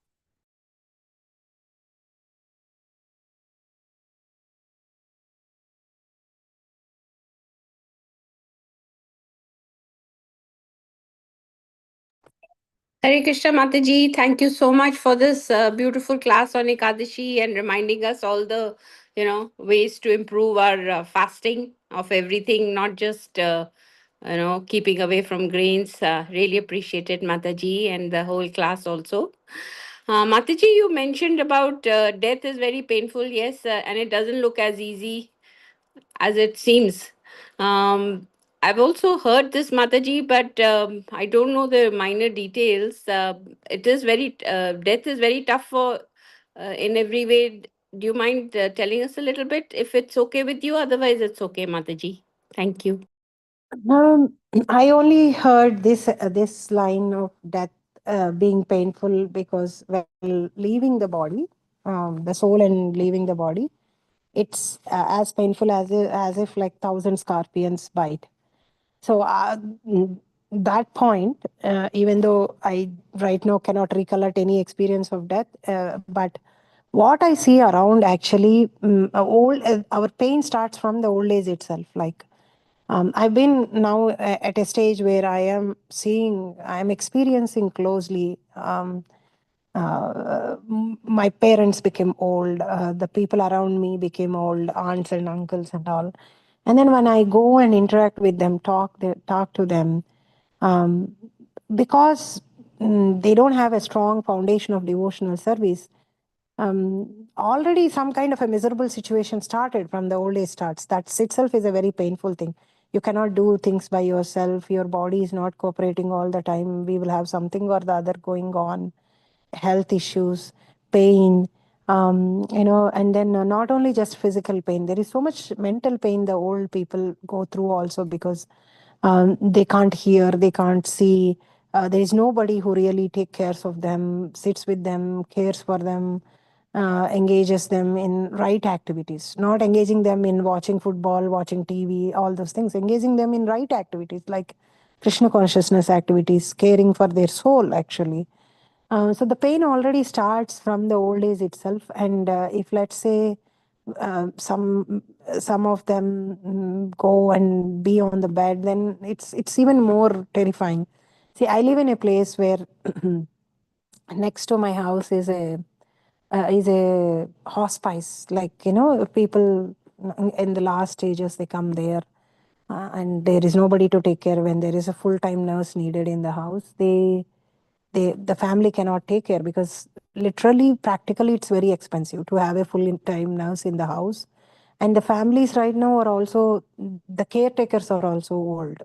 Hare Krishna Mataji, thank you so much for this beautiful class on Ekadashi and reminding us all the ways to improve our fasting of everything, not just keeping away from grains. Really appreciated Mataji and the whole class also. Mataji, you mentioned about death is very painful, yes, and it doesn't look as easy as it seems. I've also heard this, Mataji, but I don't know the minor details. It is very death is very tough for in every way. Do you mind telling us a little bit if it's okay with you? Otherwise, it's okay, Mataji. Thank you. Um, I only heard this line of death being painful because while leaving the body, the soul and leaving the body, it's as painful as if like 1,000 scorpions bite. So that point, even though I right now cannot recollect any experience of death, but what I see around actually, our pain starts from the old age itself. Like I've been now at a stage where I am experiencing closely. My parents became old, the people around me became old, aunts and uncles and all. And then when I go and interact with them, talk to them, um, because they don't have a strong foundation of devotional service, already some kind of a miserable situation started from the old age starts. That itself is a very painful thing. You cannot do things by yourself. Your body is not cooperating all the time. We will have something or the other going on, health issues, pain, and then not only just physical pain, there is so much mental pain the old people go through also, because they can't hear, they can't see. There is nobody who really take cares of them, sits with them, cares for them, engages them in right activities, not engaging them in watching football, watching TV, all those things, engaging them in right activities like Krishna consciousness activities, caring for their soul actually. So the pain already starts from the old age itself. And if let's say some of them go and be on the bed, then it's even more terrifying. See, I live in a place where next to my house is a hospice. Like, people in the last stages, they come there, and there is nobody to take care. When there is a full-time nurse needed in the house, the family cannot take care, because literally, practically, it's very expensive to have a full-time nurse in the house. And the families right now are also, the caretakers are also old,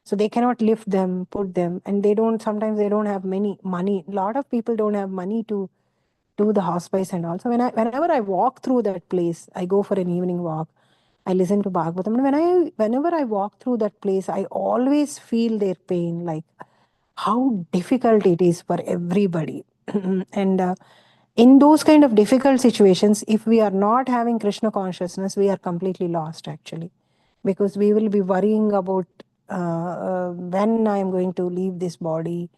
so they cannot lift them, put them, and sometimes they don't have many money. A lot of people don't have money to do the hospice. And also, whenever I walk through that place, I go for an evening walk, I listen to Bhagavatam, and whenever I walk through that place, I always feel their pain, like how difficult it is for everybody. And in those kind of difficult situations, if we are not having Krishna consciousness, we are completely lost, actually, because we will be worrying about when I am going to leave this body.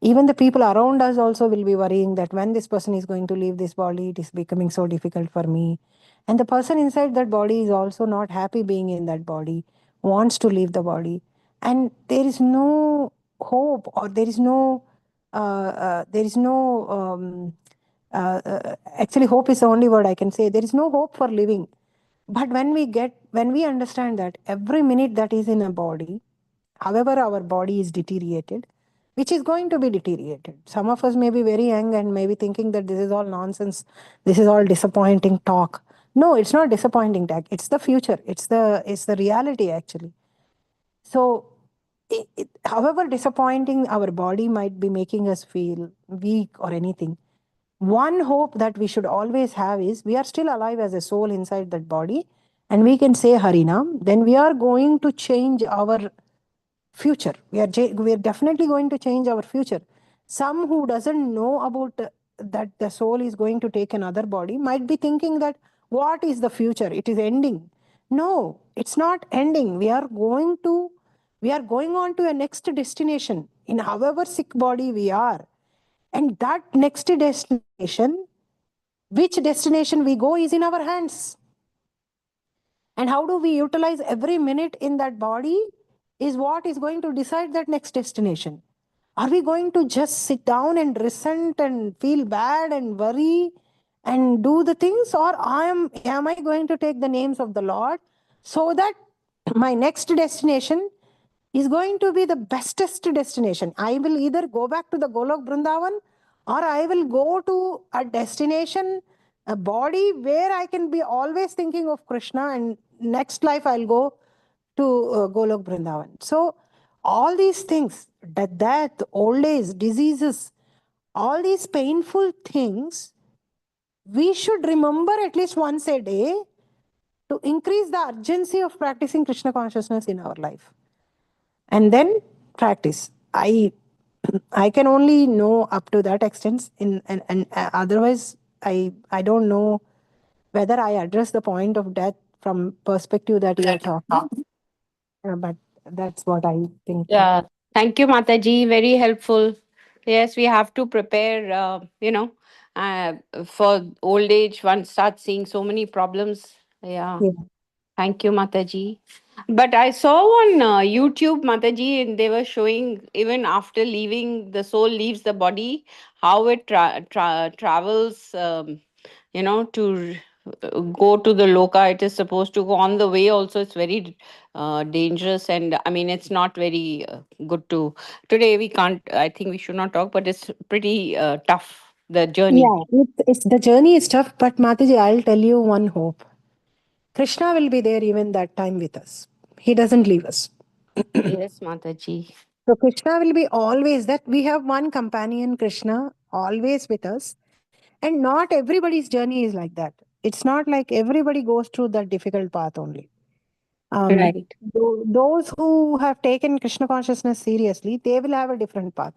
Even the people around us also will be worrying that when this person is going to leave this body, it is becoming so difficult for me. And the person inside that body is also not happy being in that body, wants to leave the body. And there is no hope, or there is no actually, hope is the only word I can say. There is no hope for living. But when we understand that every minute that is in a body, however our body is deteriorated, which is going to be deteriorated. Some of us may be very young and may be thinking that this is all nonsense, this is all disappointing talk. No, it's not disappointing talk. It's the future. It's the reality, actually. So, however disappointing our body might be making us feel weak or anything, one hope that we should always have is we are still alive as a soul inside that body, and we can say Harinam, then we are going to change our future. We are definitely going to change our future. Some who doesn't know about that the soul is going to take another body might be thinking that what is the future? It is ending. No, it's not ending. We are going on to a next destination in however sick body we are. And that next destination, which destination we go, is in our hands. And how do we utilize every minute in that body is what is going to decide that next destination. Are we going to just sit down and resent and feel bad and worry and do the things, or am I going to take the names of the Lord so that my next destination is going to be the bestest destination? I will either go back to the Golok Vrindavan, or I will go to a destination, a body where I can be always thinking of Krishna, and next life I'll go to Golok Vrindavan. So, all these things, death, old age, diseases, all these painful things, we should remember at least once a day to increase the urgency of practicing Krishna consciousness in our life. And then practice. I can only know up to that extent, and otherwise I don't know whether I address the point of death from perspective that you are talking. But that's what I think. Yeah. Thank you, Mataji. Very helpful. Yes, we have to prepare, for old age. One starts seeing so many problems. Yeah. Yeah. Thank you, Mataji. But I saw on YouTube, Mataji, and they were showing even after leaving, the soul leaves the body, how it travels, to go to the loka it is supposed to go. On the way also, it's very dangerous, and I mean, it's not very good to. Today we can't. I think we should not talk, but it's pretty tough, the journey. Yeah, it's the journey is tough, but Mataji, I'll tell you one hope. Krishna will be there even that time with us. He doesn't leave us. Yes, Mataji. So Krishna will be always that. We have one companion, Krishna, always with us. And not everybody's journey is like that. It's not like everybody goes through that difficult path only. Um, Right. those who have taken Krishna consciousness seriously, they will have a different path.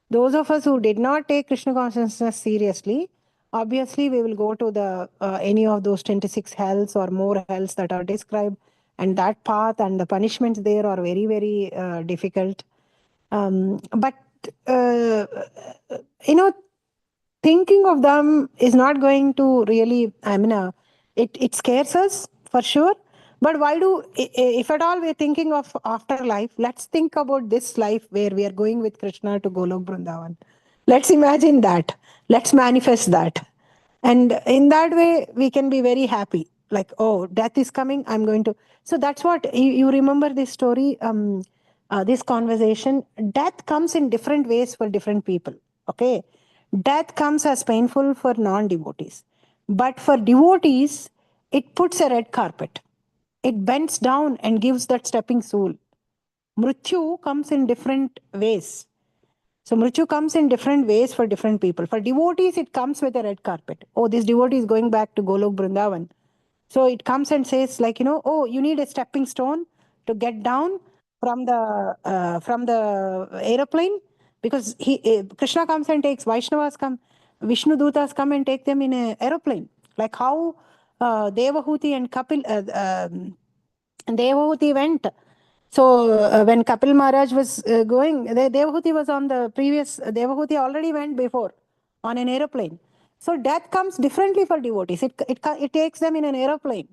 Those of us who did not take Krishna consciousness seriously, obviously we will go to the any of those 26 hells or more hells that are described, and that path and the punishments there are very, very difficult. But uh, you know, thinking of them is not going to really. I mean, It scares us for sure. But why do, if at all we're thinking of afterlife, let's think about this life where we are going with Krishna to Golok Vrindavan. Let's imagine that. Let's manifest that. And in that way, we can be very happy. Like, oh, death is coming, I'm going to. So that's what you remember this story, this conversation. Death comes in different ways for different people. Okay. Death comes as painful for non devotees. But for devotees, it puts a red carpet. It bends down and gives that stepping stool. Mrityu comes in different ways. So Mrityu comes in different ways for different people. For devotees, it comes with a red carpet. Oh, this devotee is going back to Golok Vrindavan. So it comes and says, like, oh, you need a stepping stone to get down from the aeroplane, because Krishna comes and takes Vaishnavas come, Vishnu Dutas come and take them in an aeroplane. Like how Devahuti and Devahuti went. So when Kapil Maharaj was going, Devahuti was on the previous, Devahuti already went before on an aeroplane. So death comes differently for devotees. It takes them in an aeroplane.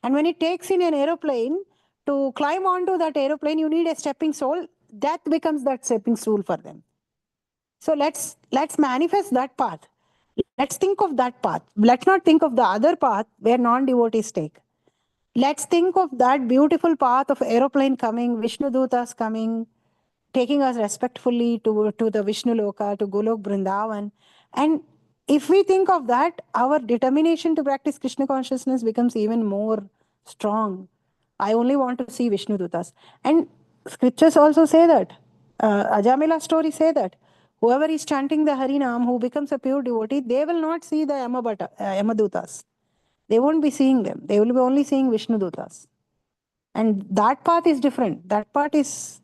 And when it takes in an aeroplane, to climb onto that aeroplane, you need a stepping stool. Death becomes that stepping stool for them. So let's manifest that path. Let's think of that path. Let's not think of the other path where non-devotees take. Let's think of that beautiful path of aeroplane coming, Vishnu Dutas coming, taking us respectfully to the Vishnu Loka, to Golok Vrindavan. And if we think of that, our determination to practice Krishna consciousness becomes even more strong. I only want to see Vishnu Dutas. And scriptures also say that. Ajamila story say that. Whoever is chanting the Harinam, who becomes a pure devotee, they will not see the Yamadutas. They won't be seeing them. They will be only seeing Vishnu Dutas. And that path is different. That path is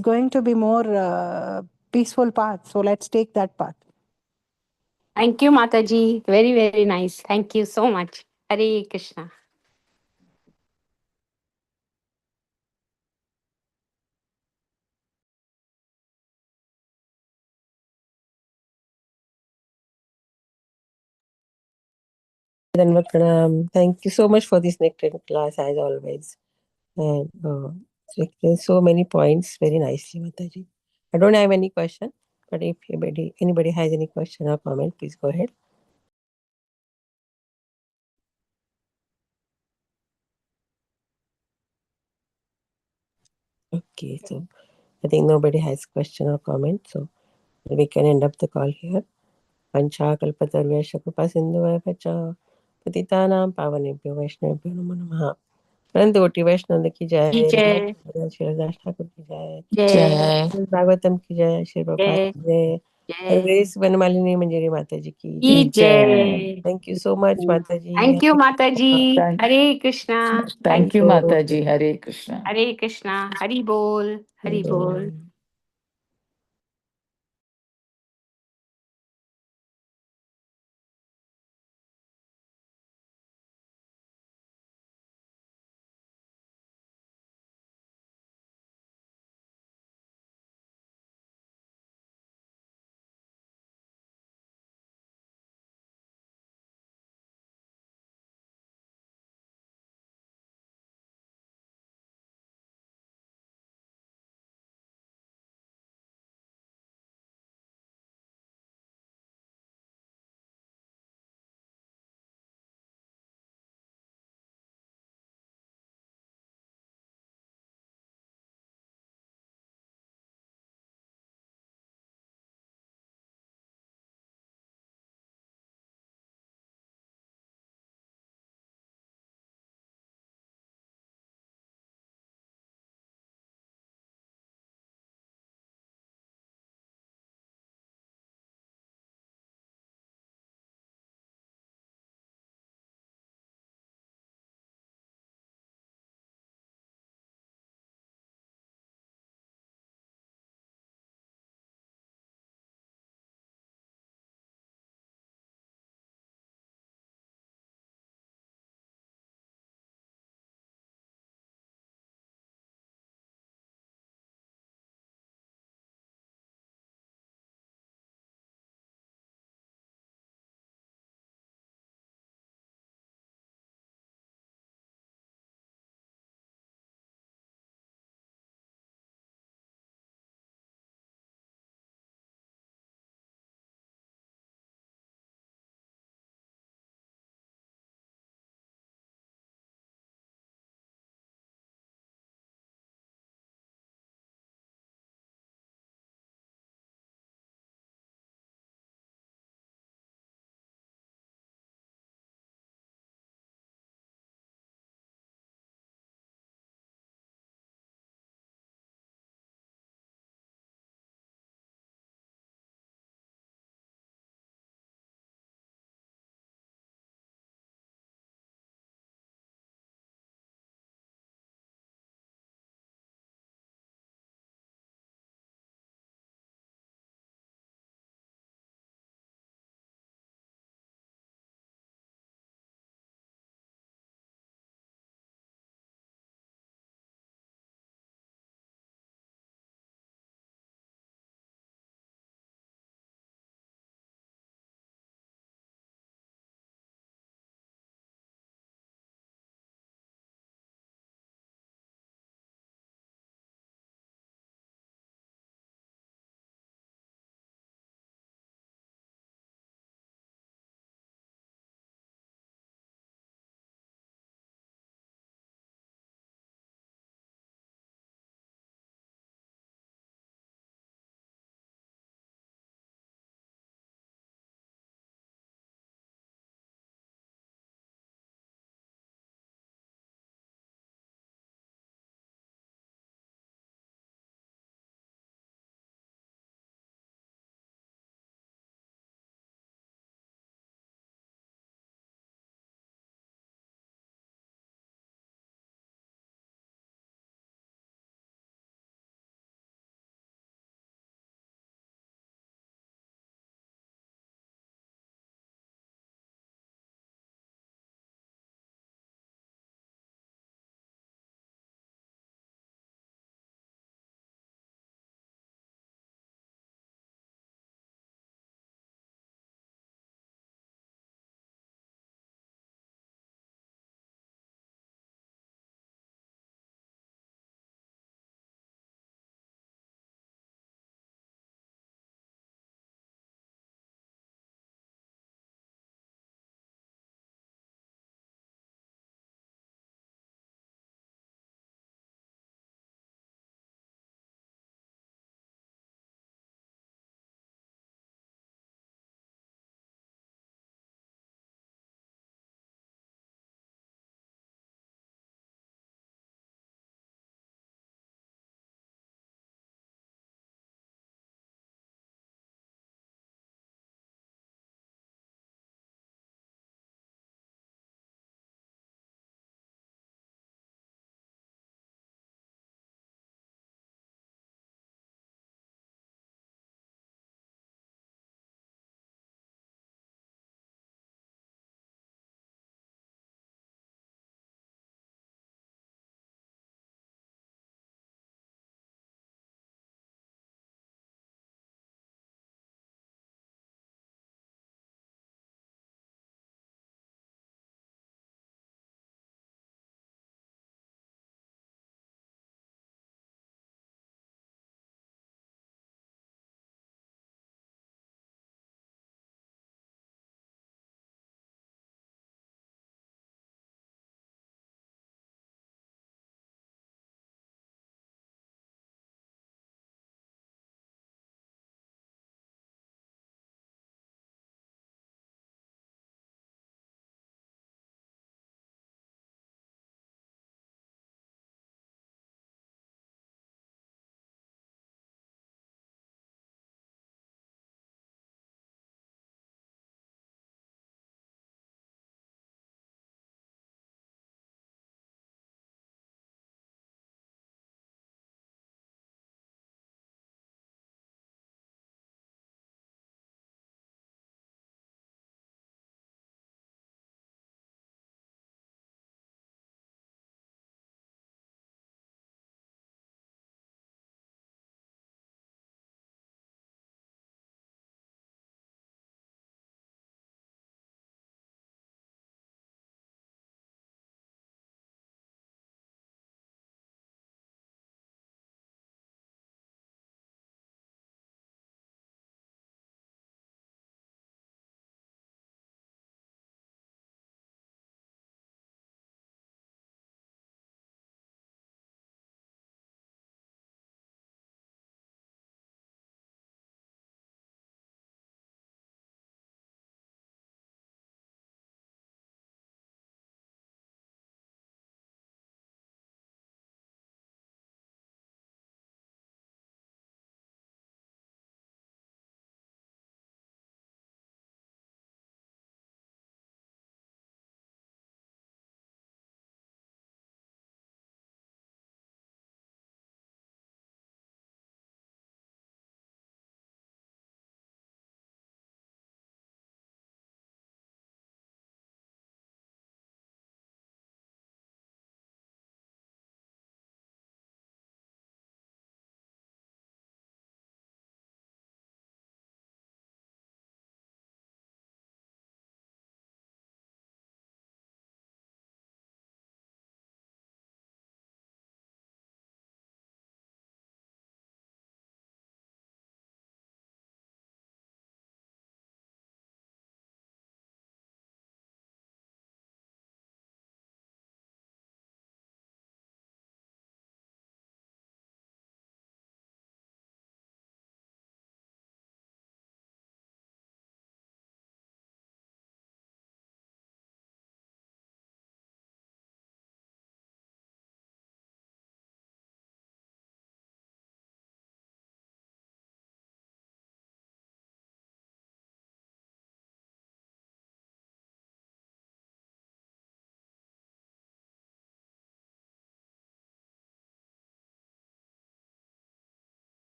going to be more peaceful path. So let's take that path. Thank you, Mataji. Very, very nice. Thank you so much. Hare Krishna. Dhanvat Pranam. Thank you so much for this nectar class as always. And so explained so many points very nicely, Mataji. I don't have any question, but if anybody has any question or comment, please go ahead. Okay, so I think nobody has question or comment, so we can end up the call here. Panchakalpatarvesha kripa sindhu पतितानां पावनेभ्यो वैष्णवेभ्यो नमो नमः। अनंत कोटि वैष्णव की जय, जय श्री हरिदास ठाकुर की जय, जय श्रीमद् भागवतम की जय, श्री प्रभुपाद जय की जय, जय वेरी वनमालिनी मंजरी माता जी की की जय। जय। थैंक यू सो मच माता जी। Thank you, Mataji. Hare Krishna. Thank you, Mataji. Hare Krishna. Hare Krishna. Hari Bol. Hari Bol.